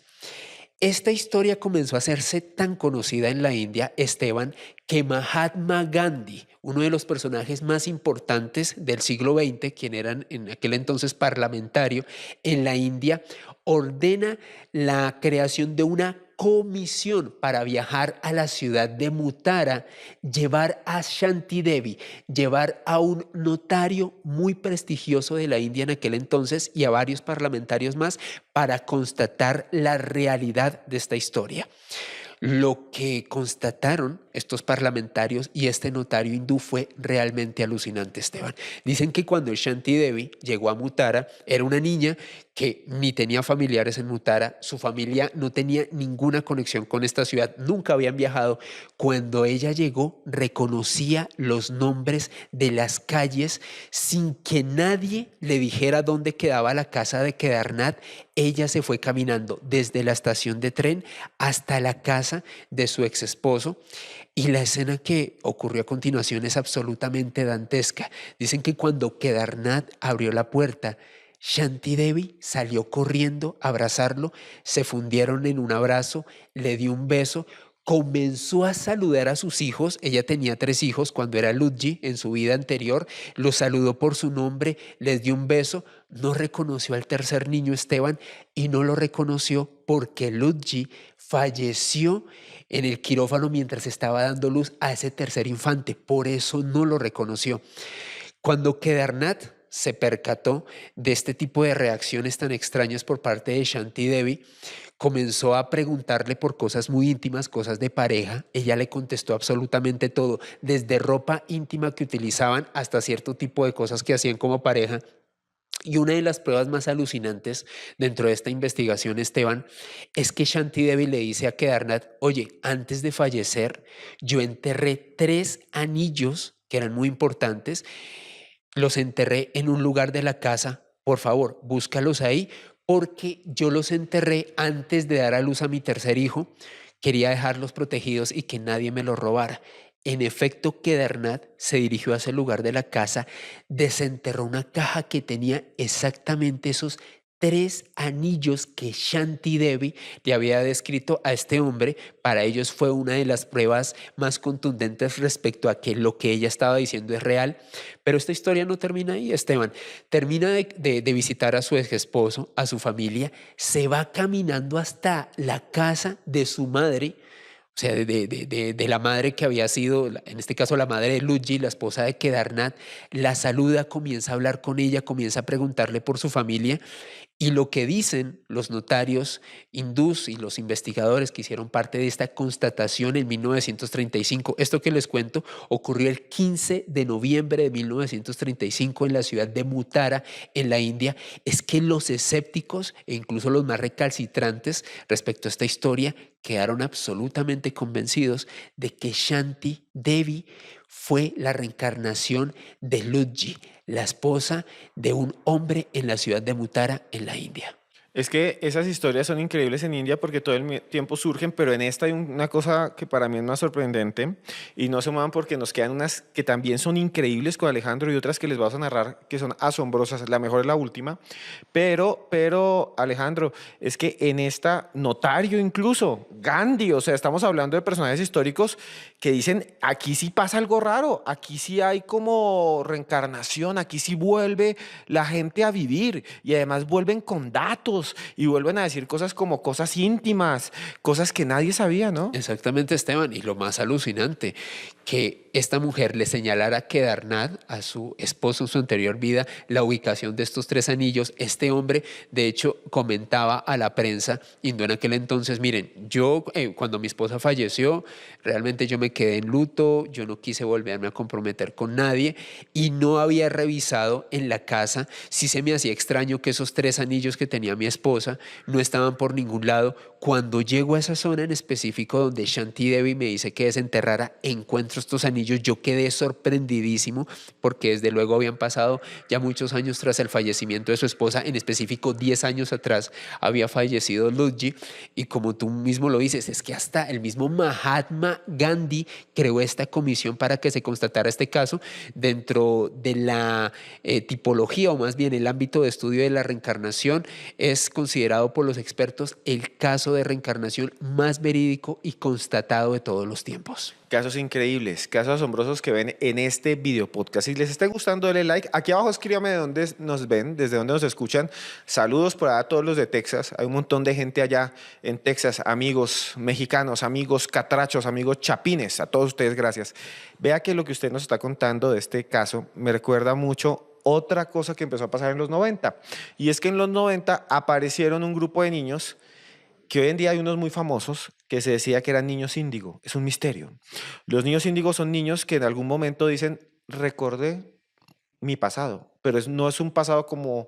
Esta historia comenzó a hacerse tan conocida en la India, Esteban, que Mahatma Gandhi, uno de los personajes más importantes del siglo XX, quien era en aquel entonces parlamentario en la India, ordena la creación de una comisión para viajar a la ciudad de Mutara, llevar a Shanti Devi, llevar a un notario muy prestigioso de la India en aquel entonces y a varios parlamentarios más para constatar la realidad de esta historia. Lo que constataron estos parlamentarios y este notario hindú fue realmente alucinante, Esteban. Dicen que cuando Shanti Devi llegó a Mutara, era una niña que ni tenía familiares en Mutara, su familia no tenía ninguna conexión con esta ciudad, nunca habían viajado. Cuando ella llegó, reconocía los nombres de las calles sin que nadie le dijera dónde quedaba la casa de Kedarnat. Ella se fue caminando desde la estación de tren hasta la casa de su ex esposo. Y la escena que ocurrió a continuación es absolutamente dantesca. Dicen que cuando Kedarnat abrió la puerta, Shanti Devi salió corriendo a abrazarlo, se fundieron en un abrazo, le dio un beso, comenzó a saludar a sus hijos. Ella tenía 3 hijos cuando era Lutji en su vida anterior, los saludó por su nombre, les dio un beso, no reconoció al tercer niño, Esteban, y no lo reconoció porque Lutji falleció en el quirófano mientras estaba dando luz a ese tercer infante, por eso no lo reconoció. Cuando Kedarnat se percató de este tipo de reacciones tan extrañas por parte de Shanti Devi, comenzó a preguntarle por cosas muy íntimas, cosas de pareja. Ella le contestó absolutamente todo, desde ropa íntima que utilizaban hasta cierto tipo de cosas que hacían como pareja. Y una de las pruebas más alucinantes dentro de esta investigación, Esteban, es que Shanti Devi le dice a Kedarnat, oye, antes de fallecer, yo enterré 3 anillos que eran muy importantes, los enterré en un lugar de la casa, por favor, búscalos ahí, porque yo los enterré antes de dar a luz a mi tercer hijo, quería dejarlos protegidos y que nadie me los robara. En efecto, Kedarnat se dirigió a ese lugar de la casa, desenterró una caja que tenía exactamente esos 3 anillos que Shanti Devi le había descrito a este hombre. Para ellos fue una de las pruebas más contundentes respecto a que lo que ella estaba diciendo es real. Pero esta historia no termina ahí, Esteban. Termina de visitar a su ex esposo, a su familia, se va caminando hasta la casa de su madre, o sea, de la madre que había sido, en este caso la madre de Lutji, la esposa de Kedarnat, la saluda, comienza a hablar con ella, comienza a preguntarle por su familia. Y lo que dicen los notarios hindús y los investigadores que hicieron parte de esta constatación en 1935, esto que les cuento ocurrió el 15 de noviembre de 1935 en la ciudad de Mutara, en la India, es que los escépticos e incluso los más recalcitrantes respecto a esta historia quedaron absolutamente convencidos de que Shanti Devi fue la reencarnación de Lutji, la esposa de un hombre en la ciudad de Mutara, en la India. Es que esas historias son increíbles en India porque todo el tiempo surgen, pero en esta hay una cosa que para mí es más sorprendente y no se muevan porque nos quedan unas que también son increíbles con Alejandro y otras que les vas a narrar que son asombrosas. La mejor es la última, pero Alejandro, es que en esta notario incluso, Gandhi, o sea, estamos hablando de personajes históricos que dicen, aquí sí pasa algo raro, aquí sí hay como reencarnación, aquí sí vuelve la gente a vivir y además vuelven con datos y vuelven a decir cosas como cosas íntimas, cosas que nadie sabía, ¿no? Exactamente, Esteban. Y lo más alucinante, que esta mujer le señalara a Kedarnat, a su esposo en su anterior vida, la ubicación de estos 3 anillos. Este hombre, de hecho, comentaba a la prensa hindú en aquel entonces, miren, yo cuando mi esposa falleció, realmente yo me quedé en luto, yo no quise volverme a comprometer con nadie y no había revisado en la casa si se me hacía extraño que esos 3 anillos que tenía mi esposa esposa, no estaban por ningún lado. Cuando llego a esa zona en específico donde Shanti Devi me dice que desenterrara, encuentro estos anillos. Yo quedé sorprendidísimo porque desde luego habían pasado ya muchos años tras el fallecimiento de su esposa, en específico 10 años atrás había fallecido Lutji, y como tú mismo lo dices, es que hasta el mismo Mahatma Gandhi creó esta comisión para que se constatara este caso dentro de la tipología, o más bien el ámbito de estudio de la reencarnación. Es considerado por los expertos el caso de reencarnación más verídico y constatado de todos los tiempos. Casos increíbles, casos asombrosos que ven en este video podcast. Si les está gustando, denle like. Aquí abajo escríbame de dónde nos ven, desde dónde nos escuchan. Saludos por allá a todos los de Texas. Hay un montón de gente allá en Texas, amigos mexicanos, amigos catrachos, amigos chapines. A todos ustedes, gracias. Vea que lo que usted nos está contando de este caso me recuerda mucho otra cosa que empezó a pasar en los 90. Y es que en los 90 aparecieron un grupo de niños que hoy en día hay unos muy famosos que se decía que eran niños índigo. Es un misterio. Los niños índigo son niños que en algún momento dicen, recordé mi pasado, pero no es un pasado como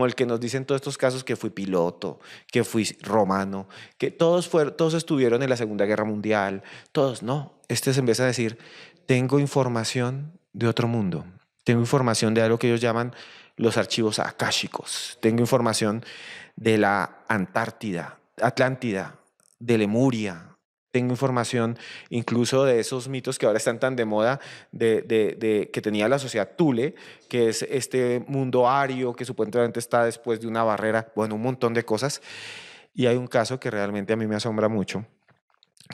el que nos dicen todos estos casos, que fui piloto, que fui romano, que todos estuvieron en la Segunda Guerra Mundial, todos no. Este se empieza a decir, tengo información de otro mundo, tengo información de algo que ellos llaman los archivos akáshicos, tengo información de la Atlántida, de Lemuria. Tengo información incluso de esos mitos que ahora están tan de moda que tenía la sociedad Thule, que es este mundo ario que supuestamente está después de una barrera, bueno, un montón de cosas. Y hay un caso que realmente a mí me asombra mucho,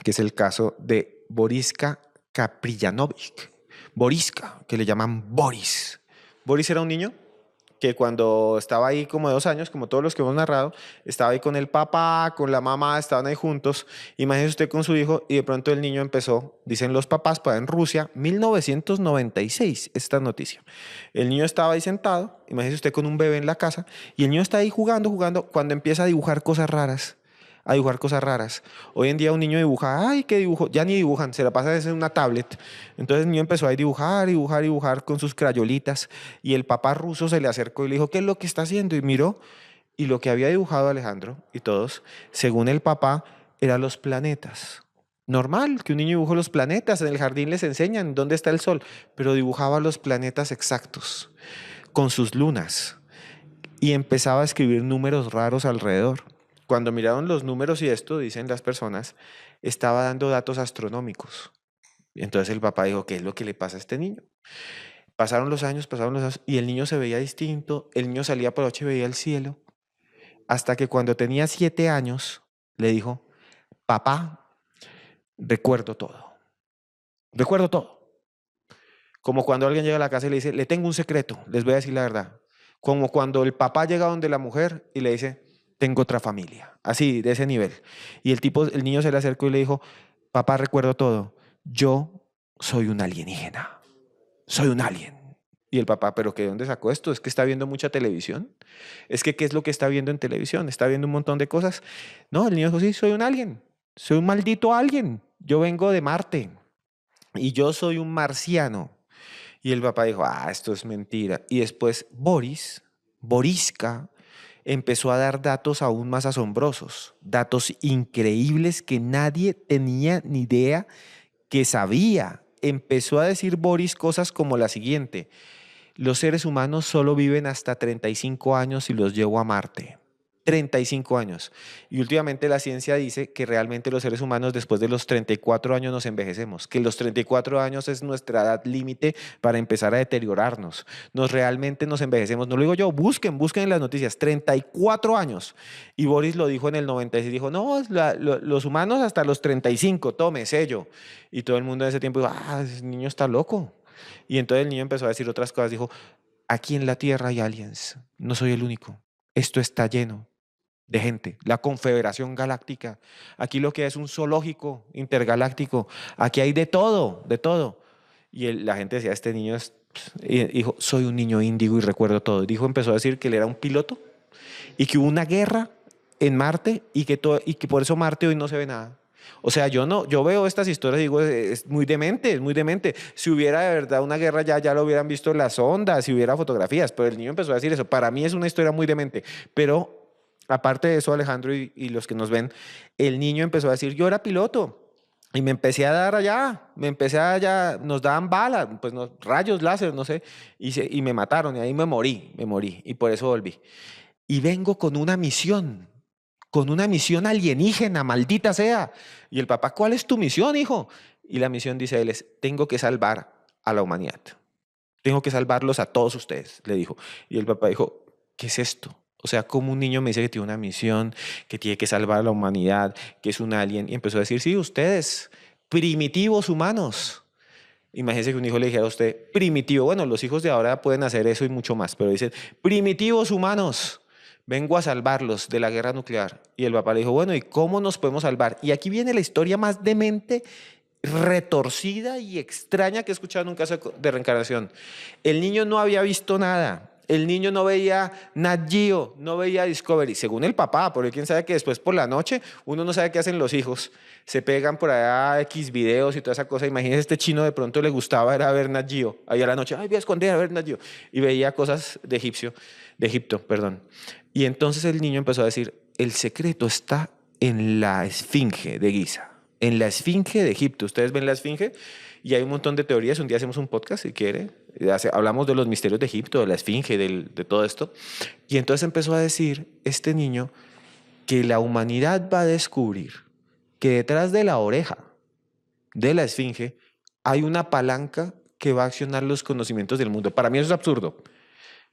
que es el caso de Boriska Kaprijanovic. Boriska, que le llaman Boris. Boris era un niño que cuando estaba ahí como de 2 años, como todos los que hemos narrado, estaba ahí con el papá, con la mamá, estaban ahí juntos. Imagínese usted con su hijo y de pronto el niño empezó, dicen los papás, para en Rusia, 1996, esta noticia. El niño estaba ahí sentado, imagínese usted con un bebé en la casa, y el niño está ahí jugando, cuando empieza a dibujar cosas raras. Hoy en día un niño dibuja, ay, ¿qué dibujo? Ya ni dibujan, se la pasa en una tablet. Entonces el niño empezó a dibujar con sus crayolitas, y el papá ruso se le acercó y le dijo, ¿qué es lo que está haciendo? Y miró, y lo que había dibujado Alejandro y todos, según el papá, eran los planetas. Normal que un niño dibuje los planetas, en el jardín les enseñan dónde está el sol, pero dibujaba los planetas exactos, con sus lunas, y empezaba a escribir números raros alrededor. Cuando miraron los números y esto, dicen las personas, estaba dando datos astronómicos. Y entonces el papá dijo, ¿qué es lo que le pasa a este niño? Pasaron los años, y el niño se veía distinto. El niño salía por la noche y veía el cielo. Hasta que cuando tenía 7 años, le dijo, papá, recuerdo todo. Recuerdo todo. Como cuando alguien llega a la casa y le dice, le tengo un secreto, les voy a decir la verdad. Como cuando el papá llega donde la mujer y le dice, tengo otra familia, así, de ese nivel. Y el niño se le acercó y le dijo, papá, recuerdo todo, yo soy un alienígena, soy un alien. Y el papá, ¿pero qué, dónde sacó esto? ¿Es que está viendo mucha televisión? ¿Es que qué es lo que está viendo en televisión? ¿Está viendo un montón de cosas? No, el niño dijo, sí, soy un alien, soy un maldito alien, yo vengo de Marte y yo soy un marciano. Y el papá dijo, esto es mentira. Y después Boriska, empezó a dar datos aún más asombrosos, datos increíbles que nadie tenía ni idea que sabía. Empezó a decir Boris cosas como la siguiente: los seres humanos solo viven hasta 35 años y los llevo a Marte. 35 años. Y últimamente la ciencia dice que realmente los seres humanos después de los 34 años nos envejecemos, que los 34 años es nuestra edad límite para empezar a deteriorarnos. Realmente nos envejecemos. No lo digo yo, busquen en las noticias, 34 años. Y Boris lo dijo en el 96, dijo, no, los humanos hasta los 35, tome, sello. Y todo el mundo en ese tiempo dijo, ese niño está loco. Y entonces el niño empezó a decir otras cosas, dijo, aquí en la Tierra hay aliens, no soy el único, esto está lleno de gente, la Confederación Galáctica, aquí lo que es un zoológico intergaláctico, aquí hay de todo, de todo. Y la gente decía, este niño es, y dijo, soy un niño índigo y recuerdo todo. Y empezó a decir que él era un piloto y que hubo una guerra en Marte y que por eso Marte hoy no se ve nada. O sea, yo veo estas historias y digo, es muy demente, es muy demente. Si hubiera de verdad una guerra ya lo hubieran visto en las ondas, si hubiera fotografías, pero el niño empezó a decir eso. Para mí es una historia muy demente, pero aparte de eso, Alejandro y los que nos ven, el niño empezó a decir, yo era piloto. Y me empecé a dar allá, nos daban balas, pues rayos láser, no sé, y me mataron y ahí me morí, y por eso volví. Y vengo con una misión alienígena, maldita sea. Y el papá, ¿cuál es tu misión, hijo? Y la misión, dice él, es, tengo que salvar a la humanidad. Tengo que salvarlos a todos ustedes, le dijo. Y el papá dijo, ¿qué es esto? O sea, como un niño me dice que tiene una misión, que tiene que salvar a la humanidad, que es un alien. Y empezó a decir, sí, ustedes, primitivos humanos. Imagínese que un hijo le dijera a usted, primitivo. Bueno, los hijos de ahora pueden hacer eso y mucho más, pero dicen, primitivos humanos, vengo a salvarlos de la guerra nuclear. Y el papá le dijo, bueno, ¿y cómo nos podemos salvar? Y aquí viene la historia más demente, retorcida y extraña que he escuchado en un caso de reencarnación. El niño no había visto nada. El niño no veía Nat Geo, no veía Discovery, según el papá, porque quién sabe que después por la noche uno no sabe qué hacen los hijos. Se pegan por allá X videos y toda esa cosa. Imagínese este chino de pronto le gustaba era ver Nat Geo. Ahí a la noche, ay, voy a esconder a ver Nat Geo. Y veía cosas de Egipto, perdón. Y entonces el niño empezó a decir, el secreto está en la Esfinge de Giza, en la Esfinge de Egipto. Ustedes ven la Esfinge y hay un montón de teorías. Un día hacemos un podcast, si quiere. Hablamos de los misterios de Egipto, de la Esfinge, de todo esto. Y entonces empezó a decir este niño que la humanidad va a descubrir que detrás de la oreja de la Esfinge hay una palanca que va a accionar los conocimientos del mundo. Para mí eso es absurdo.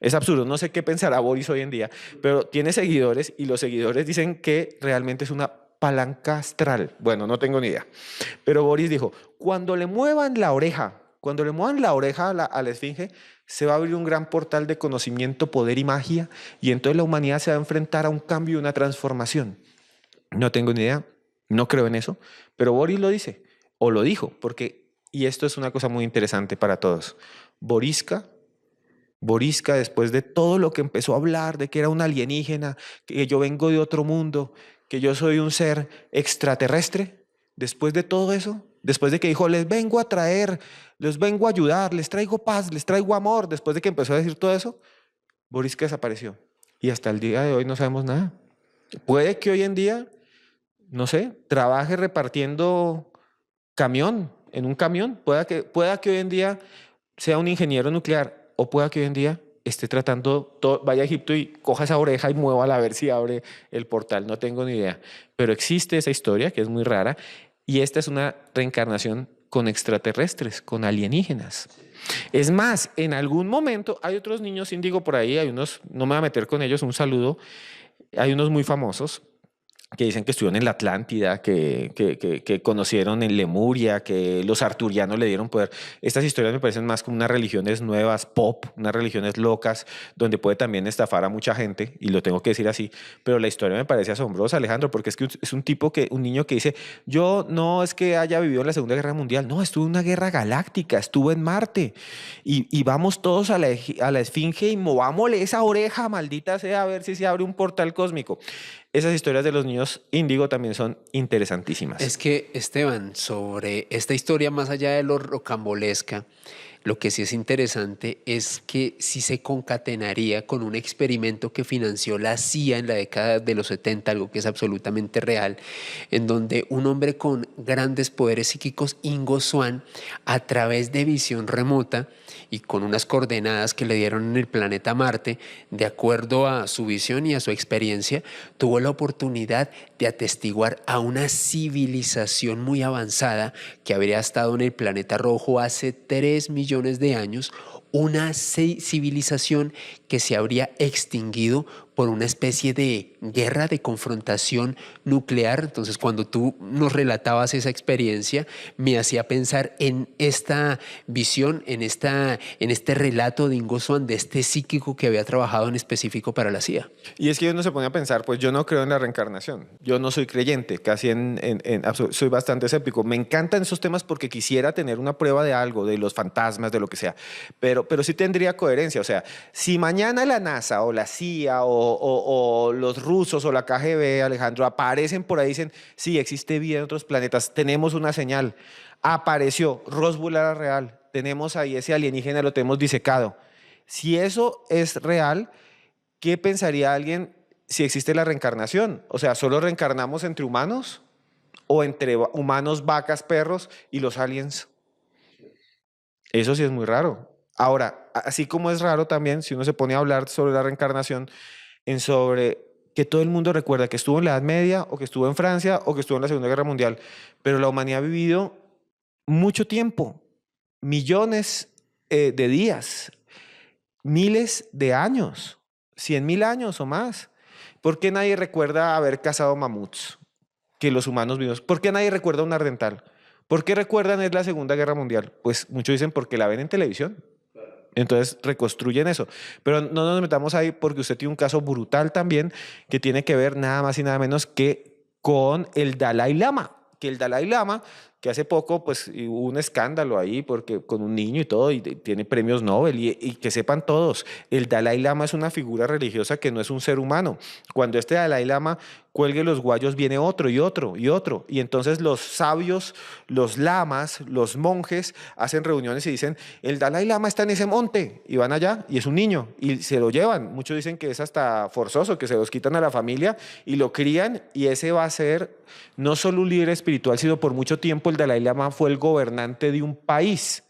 Es absurdo, no sé qué pensará Boris hoy en día, pero tiene seguidores y los seguidores dicen que realmente es una palanca astral. Bueno, no tengo ni idea. Pero Boris dijo, cuando le muevan la oreja a la Esfinge, se va a abrir un gran portal de conocimiento, poder y magia, y entonces la humanidad se va a enfrentar a un cambio y una transformación. No tengo ni idea, no creo en eso, pero Boris lo dice, o lo dijo, porque, y esto es una cosa muy interesante para todos, Boriska, después de todo lo que empezó a hablar, de que era un alienígena, que yo vengo de otro mundo, que yo soy un ser extraterrestre, después de todo eso, después de que dijo, les vengo a traer, les vengo a ayudar, les traigo paz, les traigo amor, después de que empezó a decir todo eso, Boriska desapareció. Y hasta el día de hoy no sabemos nada. Puede que hoy en día, no sé, trabaje repartiendo en un camión, pueda que hoy en día sea un ingeniero nuclear o pueda que hoy en día esté tratando, vaya a Egipto y coja esa oreja y muévala a ver si abre el portal, no tengo ni idea. Pero existe esa historia que es muy rara y esta es una reencarnación con extraterrestres, con alienígenas. Es más, en algún momento hay otros niños índigo por ahí, hay unos, no me voy a meter con ellos, un saludo, hay unos muy famosos que dicen que estuvieron en la Atlántida, que conocieron en Lemuria, que los arturianos le dieron poder. Estas historias me parecen más como unas religiones nuevas, pop, unas religiones locas, donde puede también estafar a mucha gente, y lo tengo que decir así, pero la historia me parece asombrosa, Alejandro, porque es que es un niño que dice, yo no es que haya vivido en la Segunda Guerra Mundial, no, estuvo en una guerra galáctica, estuvo en Marte, y vamos todos a la Esfinge y movámosle esa oreja, maldita sea, a ver si se abre un portal cósmico. Esas historias de los niños índigo también son interesantísimas. Es que, Esteban, sobre esta historia más allá de lo rocambolesca, lo que sí es interesante es que sí se concatenaría con un experimento que financió la CIA en la década de los 70, algo que es absolutamente real, en donde un hombre con grandes poderes psíquicos, Ingo Swann, a través de visión remota y con unas coordenadas que le dieron en el planeta Marte, de acuerdo a su visión y a su experiencia, tuvo la oportunidad de atestiguar a una civilización muy avanzada que habría estado en el planeta rojo hace 3 millones de años, una civilización que se habría extinguido por una especie de guerra, de confrontación nuclear. Entonces, cuando tú nos relatabas esa experiencia, me hacía pensar en esta visión, en este relato de Ingo Swann, de este psíquico que había trabajado en específico para la CIA. Y es que uno se pone a pensar, pues yo no creo en la reencarnación, yo no soy creyente, casi soy bastante escéptico. Me encantan esos temas porque quisiera tener una prueba de algo, de los fantasmas, de lo que sea, pero sí tendría coherencia. O sea, si mañana la NASA o la CIA o los rusos o la KGB, Alejandro, aparecen por ahí y dicen, sí, existe vida en otros planetas, tenemos una señal, apareció, Roswell era real, tenemos ahí ese alienígena, lo tenemos disecado. Si eso es real, ¿qué pensaría alguien si existe la reencarnación. O sea, ¿solo reencarnamos entre humanos o entre humanos, vacas, perros y los aliens? Eso sí es muy raro. Ahora, así como es raro también, si uno se pone a hablar sobre la reencarnación, en sobre que todo el mundo recuerda que estuvo en la Edad Media o que estuvo en Francia o que estuvo en la Segunda Guerra Mundial, pero la humanidad ha vivido mucho tiempo, millones de días, miles de años, 100.000 años o más. ¿Por qué nadie recuerda haber cazado mamuts que los humanos vivos? ¿Por qué nadie recuerda un ardental? ¿Por qué recuerdan es la Segunda Guerra Mundial? Pues muchos dicen porque la ven en televisión. Entonces reconstruyen eso. Pero no nos metamos ahí porque usted tiene un caso brutal también que tiene que ver nada más y nada menos que con el Dalai Lama. Que el Dalai Lama, que hace poco pues hubo un escándalo ahí porque con un niño y todo, y tiene premios Nobel, y que sepan todos, el Dalai Lama es una figura religiosa que no es un ser humano. Cuando este Dalai Lama cuelgue los guayos viene otro y otro y otro. Y entonces los sabios, los lamas, los monjes hacen reuniones y dicen, el Dalai Lama está en ese monte. Y van allá y es un niño y se lo llevan. Muchos dicen que es hasta forzoso, que se los quitan a la familia y lo crían y ese va a ser no solo un líder espiritual, sino por mucho tiempo el Dalai Lama fue el gobernante de un país.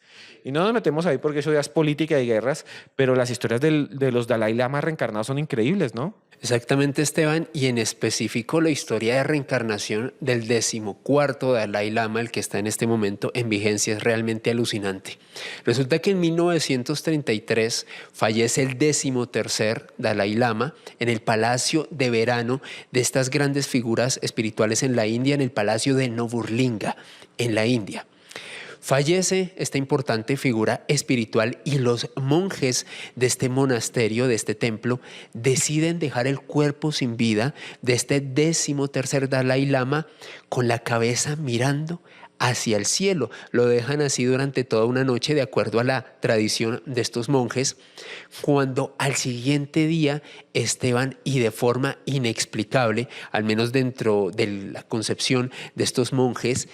Y no nos metemos ahí porque eso ya es política y guerras, pero las historias de los Dalai Lama reencarnados son increíbles, ¿no? Exactamente, Esteban, y en específico la historia de reencarnación del 14º Dalai Lama, el que está en este momento en vigencia, es realmente alucinante. Resulta que en 1933 fallece el 13º Dalai Lama en el Palacio de Verano de estas grandes figuras espirituales en la India, en el Palacio de Noburlinga, en la India. Fallece esta importante figura espiritual y los monjes de este monasterio, de este templo, deciden dejar el cuerpo sin vida de este 13º Dalai Lama con la cabeza mirando hacia el cielo. Lo dejan así durante toda una noche de acuerdo a la tradición de estos monjes, cuando al siguiente día Esteban, y de forma inexplicable, al menos dentro de la concepción de estos monjes,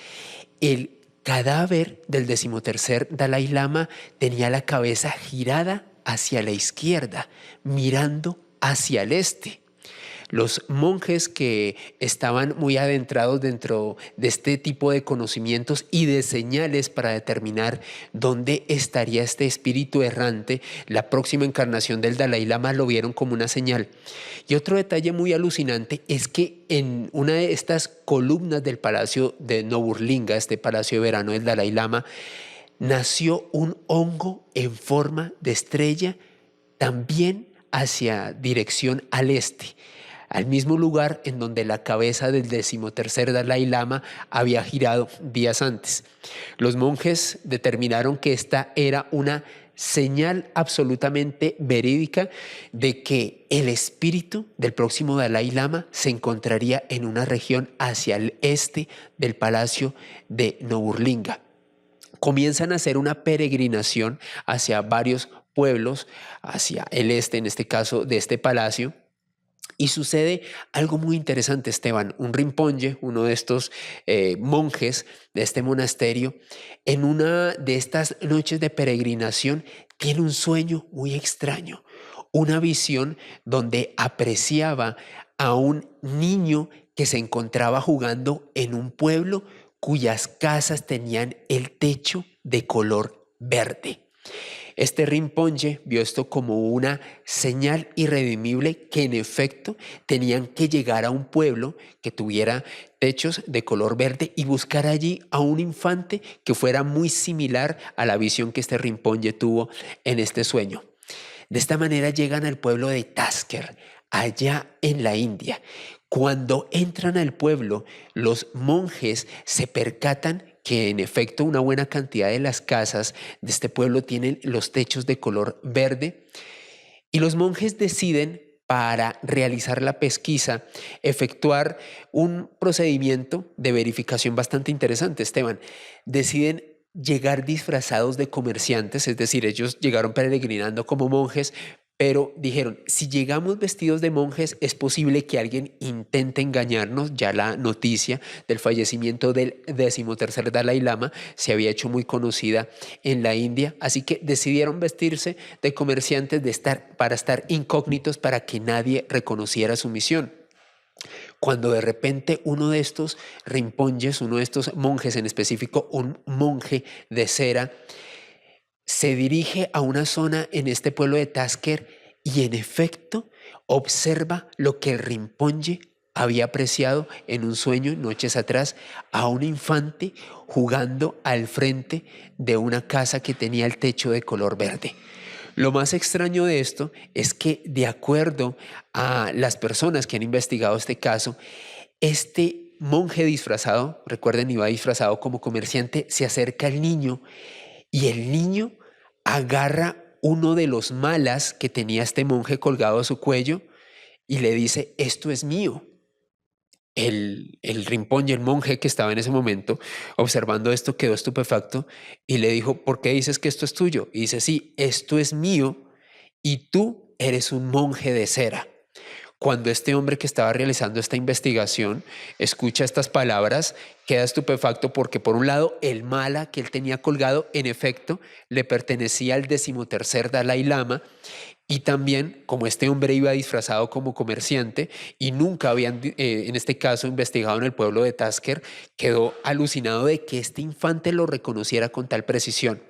el cadáver del 13º Dalai Lama tenía la cabeza girada hacia la izquierda, mirando hacia el este. Los monjes que estaban muy adentrados dentro de este tipo de conocimientos y de señales para determinar dónde estaría este espíritu errante, la próxima encarnación del Dalai Lama, lo vieron como una señal. Y otro detalle muy alucinante es que en una de estas columnas del Palacio de Noburlinga, este Palacio de Verano del Dalai Lama, nació un hongo en forma de estrella, también hacia dirección al este, al mismo lugar en donde la cabeza del 13º Dalai Lama había girado días antes. Los monjes determinaron que esta era una señal absolutamente verídica de que el espíritu del próximo Dalai Lama se encontraría en una región hacia el este del Palacio de Noburlinga. Comienzan a hacer una peregrinación hacia varios pueblos, hacia el este, en este caso, de este palacio. Y sucede algo muy interesante, Esteban. Un Rinpoche, uno de estos monjes de este monasterio, en una de estas noches de peregrinación, tiene un sueño muy extraño, una visión donde apreciaba a un niño que se encontraba jugando en un pueblo cuyas casas tenían el techo de color verde. Este Rinpoche vio esto como una señal irredimible que en efecto tenían que llegar a un pueblo que tuviera techos de color verde y buscar allí a un infante que fuera muy similar a la visión que este Rinpoche tuvo en este sueño. De esta manera llegan al pueblo de Tasker, allá en la India. Cuando entran al pueblo, los monjes se percatan que en efecto una buena cantidad de las casas de este pueblo tienen los techos de color verde, y los monjes deciden, para realizar la pesquisa, efectuar un procedimiento de verificación bastante interesante, Esteban. Deciden llegar disfrazados de comerciantes, es decir, ellos llegaron peregrinando como monjes, pero dijeron, si llegamos vestidos de monjes, es posible que alguien intente engañarnos. Ya la noticia del fallecimiento del 13º Dalai Lama se había hecho muy conocida en la India, así que decidieron vestirse de comerciantes para estar incógnitos, para que nadie reconociera su misión. Cuando de repente uno de estos rinponjes, uno de estos monjes, en específico un monje de cera, se dirige a una zona en este pueblo de Tasker y en efecto observa lo que el rinponje había apreciado en un sueño noches atrás, a un infante jugando al frente de una casa que tenía el techo de color verde. Lo más extraño de esto es que, de acuerdo a las personas que han investigado este caso, este monje disfrazado, recuerden, iba disfrazado como comerciante, se acerca al niño y el niño agarra uno de los malas que tenía este monje colgado a su cuello y le dice, esto es mío. El rinponje, el monje que estaba en ese momento observando esto, quedó estupefacto y le dijo, ¿por qué dices que esto es tuyo? Y dice, sí, esto es mío y tú eres un monje de cera. Cuando este hombre que estaba realizando esta investigación escucha estas palabras, queda estupefacto porque, por un lado, el mala que él tenía colgado, en efecto, le pertenecía al 13º Dalai Lama. Y también, como este hombre iba disfrazado como comerciante y nunca habían, en este caso, investigado en el pueblo de Tasker, quedó alucinado de que este infante lo reconociera con tal precisión.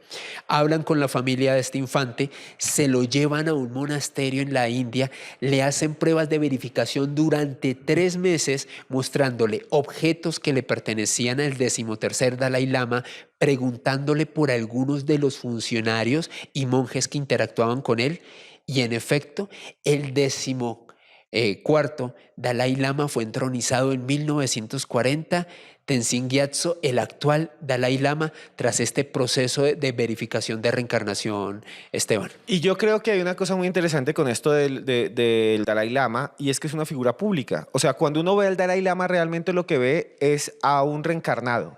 Hablan con la familia de este infante, se lo llevan a un monasterio en la India, le hacen pruebas de verificación durante 3 meses, mostrándole objetos que le pertenecían al 13º Dalai Lama, preguntándole por algunos de los funcionarios y monjes que interactuaban con él. Y en efecto, el 14º Dalai Lama fue entronizado en 1940. Tenzin Gyatso, el actual Dalai Lama, tras este proceso de verificación de reencarnación, Esteban. Y yo creo que hay una cosa muy interesante con esto del Dalai Lama, y es que es una figura pública. O sea, cuando uno ve al Dalai Lama, realmente lo que ve es a un reencarnado.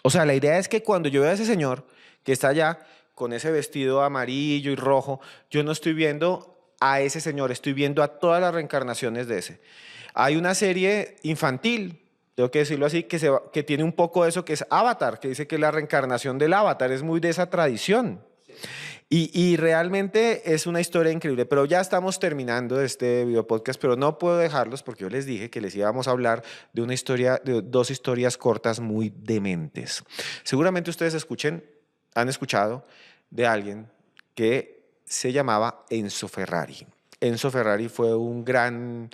O sea, la idea es que cuando yo veo a ese señor que está allá con ese vestido amarillo y rojo, yo no estoy viendo a ese señor, estoy viendo a todas las reencarnaciones de ese. Hay una serie infantil, tengo que decirlo así, que tiene un poco de eso, que es Avatar, que dice que la reencarnación del Avatar es muy de esa tradición. Y realmente es una historia increíble, pero ya estamos terminando este video podcast, pero no puedo dejarlos porque yo les dije que les íbamos a hablar de una historia, de 2 historias cortas muy dementes. Seguramente ustedes han escuchado de alguien que se llamaba Enzo Ferrari. Enzo Ferrari fue un gran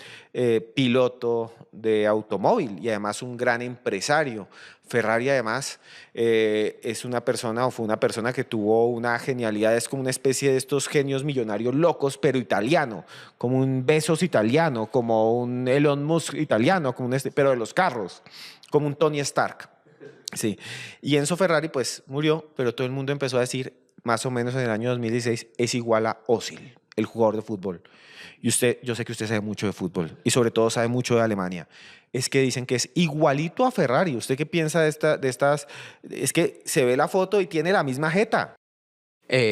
piloto de automóvil y además un gran empresario. Ferrari además es una persona o fue una persona que tuvo una genialidad, es como una especie de estos genios millonarios locos, pero italiano, como un Bezos italiano, como un Elon Musk italiano, como pero de los carros, como un Tony Stark. Sí, y Enzo Ferrari pues murió, pero todo el mundo empezó a decir, más o menos en el año 2016, es igual a Özil, el jugador de fútbol. Y yo sé que usted sabe mucho de fútbol y sobre todo sabe mucho de Alemania. Es que dicen que es igualito a Ferrari. ¿Usted qué piensa de estas? Es que se ve la foto y tiene la misma jeta.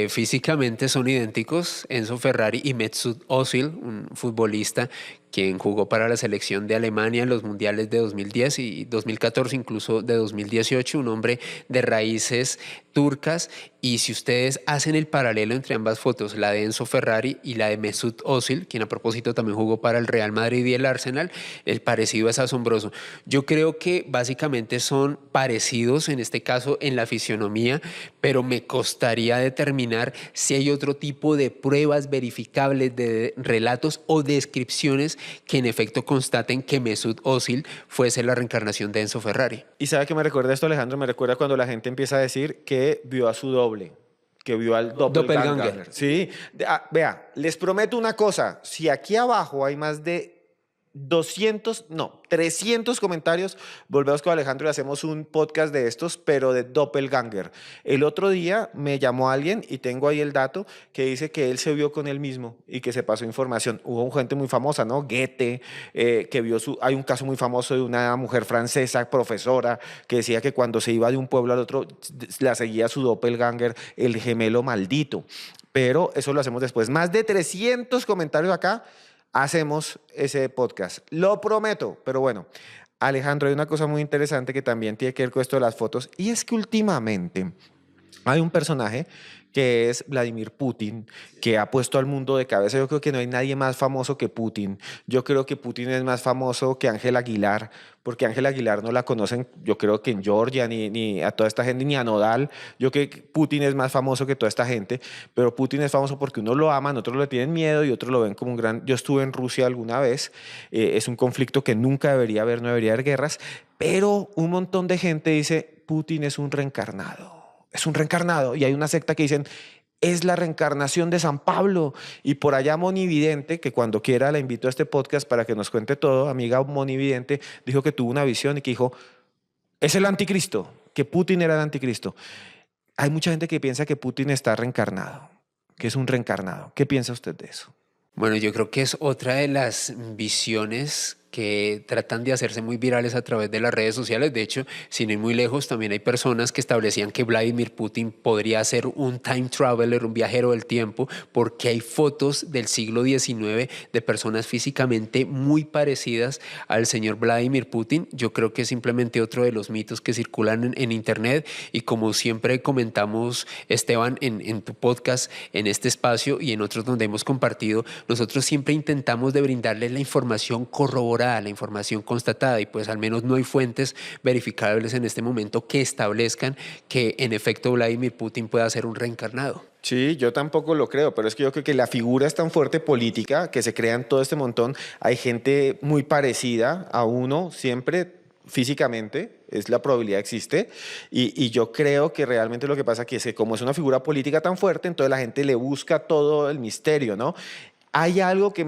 Físicamente son idénticos Enzo Ferrari y Mesut Özil, un futbolista quien jugó para la selección de Alemania en los mundiales de 2010 y 2014, incluso de 2018, un hombre de raíces turcas. Y si ustedes hacen el paralelo entre ambas fotos, la de Enzo Ferrari y la de Mesut Özil, quien a propósito también jugó para el Real Madrid y el Arsenal, el parecido es asombroso. Yo creo que básicamente son parecidos, en este caso en la fisionomía, pero me costaría determinar si hay otro tipo de pruebas verificables, de relatos o descripciones que en efecto constaten que Mesut Özil fuese la reencarnación de Enzo Ferrari. ¿Y sabe qué me recuerda esto, Alejandro? Me recuerda cuando la gente empieza a decir que vio a su doble, que vio al doppelganger. Sí, vea, les prometo una cosa, si aquí abajo hay más de 300 comentarios, volvemos con Alejandro y hacemos un podcast de estos, pero de doppelganger. El otro día me llamó alguien, y tengo ahí el dato, que dice que él se vio con él mismo y que se pasó información. Hubo gente muy famosa, ¿no? Goethe, que vio hay un caso muy famoso de una mujer francesa, profesora, que decía que cuando se iba de un pueblo al otro, la seguía su doppelganger, el gemelo maldito. Pero eso lo hacemos después. Más de 300 comentarios acá. Hacemos ese podcast, lo prometo. Pero bueno, Alejandro, hay una cosa muy interesante que también tiene que ver con esto de las fotos, y es que últimamente hay un personaje que es Vladimir Putin, que ha puesto al mundo de cabeza. Yo creo que no hay nadie más famoso que Putin. Yo creo que Putin es más famoso que Ángel Aguilar, porque Ángel Aguilar no la conocen, yo creo que en Georgia, ni a toda esta gente, ni a Nodal. Yo creo que Putin es más famoso que toda esta gente, pero Putin es famoso porque uno lo aman, otros le tienen miedo y otros lo ven como un gran... Yo estuve en Rusia alguna vez, es un conflicto que nunca debería haber, no debería haber guerras, pero un montón de gente dice, Putin es un reencarnado. Es un reencarnado, y hay una secta que dicen es la reencarnación de San Pablo. Y por allá Moni Vidente, que cuando quiera la invito a este podcast para que nos cuente todo, amiga Moni Vidente, dijo que tuvo una visión y que dijo es el anticristo, que Putin era el anticristo. Hay mucha gente que piensa que Putin está reencarnado, que es un reencarnado. ¿Qué piensa usted de eso? Bueno, yo creo que es otra de las visiones que tratan de hacerse muy virales a través de las redes sociales. De hecho, sin ir muy lejos, también hay personas que establecían que Vladimir Putin podría ser un time traveler, un viajero del tiempo, porque hay fotos del siglo XIX de personas físicamente muy parecidas al señor Vladimir Putin. Yo creo que es simplemente otro de los mitos que circulan en Internet, y como siempre comentamos, Esteban, en tu podcast, en este espacio y en otros donde hemos compartido, nosotros siempre intentamos de brindarles la información corroborada, la información constatada, y pues al menos no hay fuentes verificables en este momento que establezcan que en efecto Vladimir Putin pueda ser un reencarnado. Sí, yo tampoco lo creo, pero es que yo creo que la figura es tan fuerte política que se crean todo este montón. Hay gente muy parecida a uno siempre físicamente, es la probabilidad existe, y yo creo que realmente lo que pasa aquí es que como es una figura política tan fuerte, entonces la gente le busca todo el misterio, ¿no? Hay algo que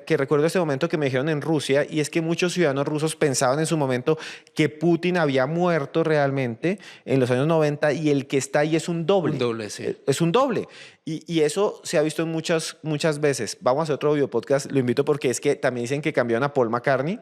recuerdo en este momento que me dijeron en Rusia, y es que muchos ciudadanos rusos pensaban en su momento que Putin había muerto realmente en los años 90, y el que está ahí es un doble. Un doble, sí. Es un doble. Y eso se ha visto muchas veces. Vamos a hacer otro video podcast, lo invito, porque es que también dicen que cambiaron a Paul McCartney.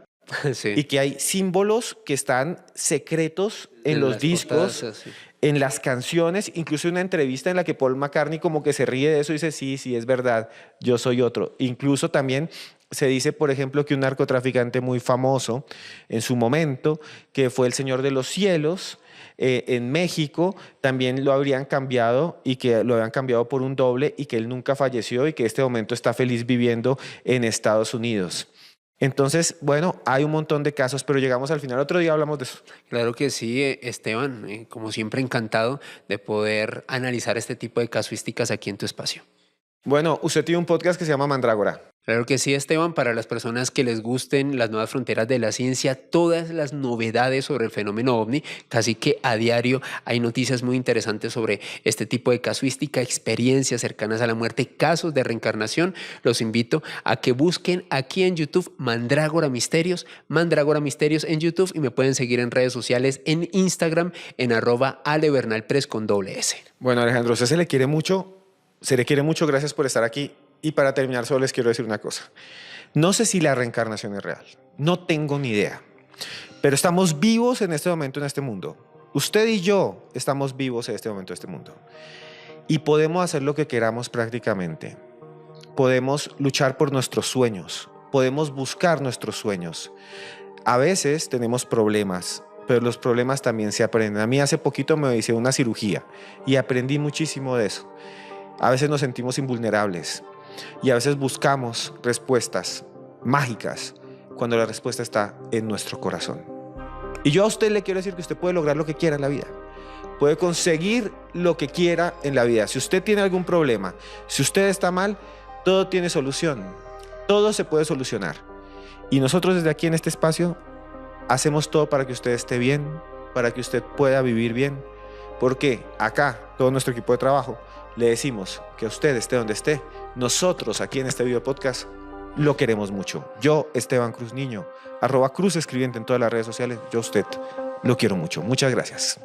Sí. Y que hay símbolos que están secretos en los discos, portadas, sí. En las canciones, incluso una entrevista en la que Paul McCartney como que se ríe de eso y dice, sí, es verdad, yo soy otro. Incluso también se dice, por ejemplo, que un narcotraficante muy famoso en su momento, que fue el Señor de los Cielos, en México, también lo habrían cambiado, y que lo habían cambiado por un doble, y que él nunca falleció y que en este momento está feliz viviendo en Estados Unidos. Entonces, bueno, hay un montón de casos, pero llegamos al final. Otro día hablamos de eso. Claro que sí, Esteban, como siempre encantado de poder analizar este tipo de casuísticas aquí en tu espacio. Bueno, usted tiene un podcast que se llama Mandrágora. Claro que sí, Esteban, para las personas que les gusten las nuevas fronteras de la ciencia, todas las novedades sobre el fenómeno OVNI, casi que a diario hay noticias muy interesantes sobre este tipo de casuística, experiencias cercanas a la muerte, casos de reencarnación. Los invito a que busquen aquí en YouTube Mandrágora Misterios en YouTube, y me pueden seguir en redes sociales, en Instagram, en @alebernalpres con .s. Bueno, Alejandro, usted se le quiere mucho, gracias por estar aquí. Y para terminar, solo les quiero decir una cosa. No sé si la reencarnación es real, no tengo ni idea, pero estamos vivos en este momento en este mundo. Usted y yo estamos vivos en este momento en este mundo, y podemos hacer lo que queramos prácticamente. Podemos luchar por nuestros sueños, podemos buscar nuestros sueños. A veces tenemos problemas, pero los problemas también se aprenden. A mí hace poquito me hice una cirugía y aprendí muchísimo de eso. A veces nos sentimos invulnerables, y a veces buscamos respuestas mágicas cuando la respuesta está en nuestro corazón. Y yo a usted le quiero decir que usted puede lograr lo que quiera en la vida. Puede conseguir lo que quiera en la vida. Si usted tiene algún problema, si usted está mal, todo tiene solución. Todo se puede solucionar. Y nosotros desde aquí en este espacio hacemos todo para que usted esté bien, para que usted pueda vivir bien. Porque acá, todo nuestro equipo de trabajo, le decimos que usted esté donde esté, nosotros aquí en este video podcast lo queremos mucho. Yo, Esteban Cruz Niño, @Cruz Escribiente en todas las redes sociales, yo a usted lo quiero mucho. Muchas gracias.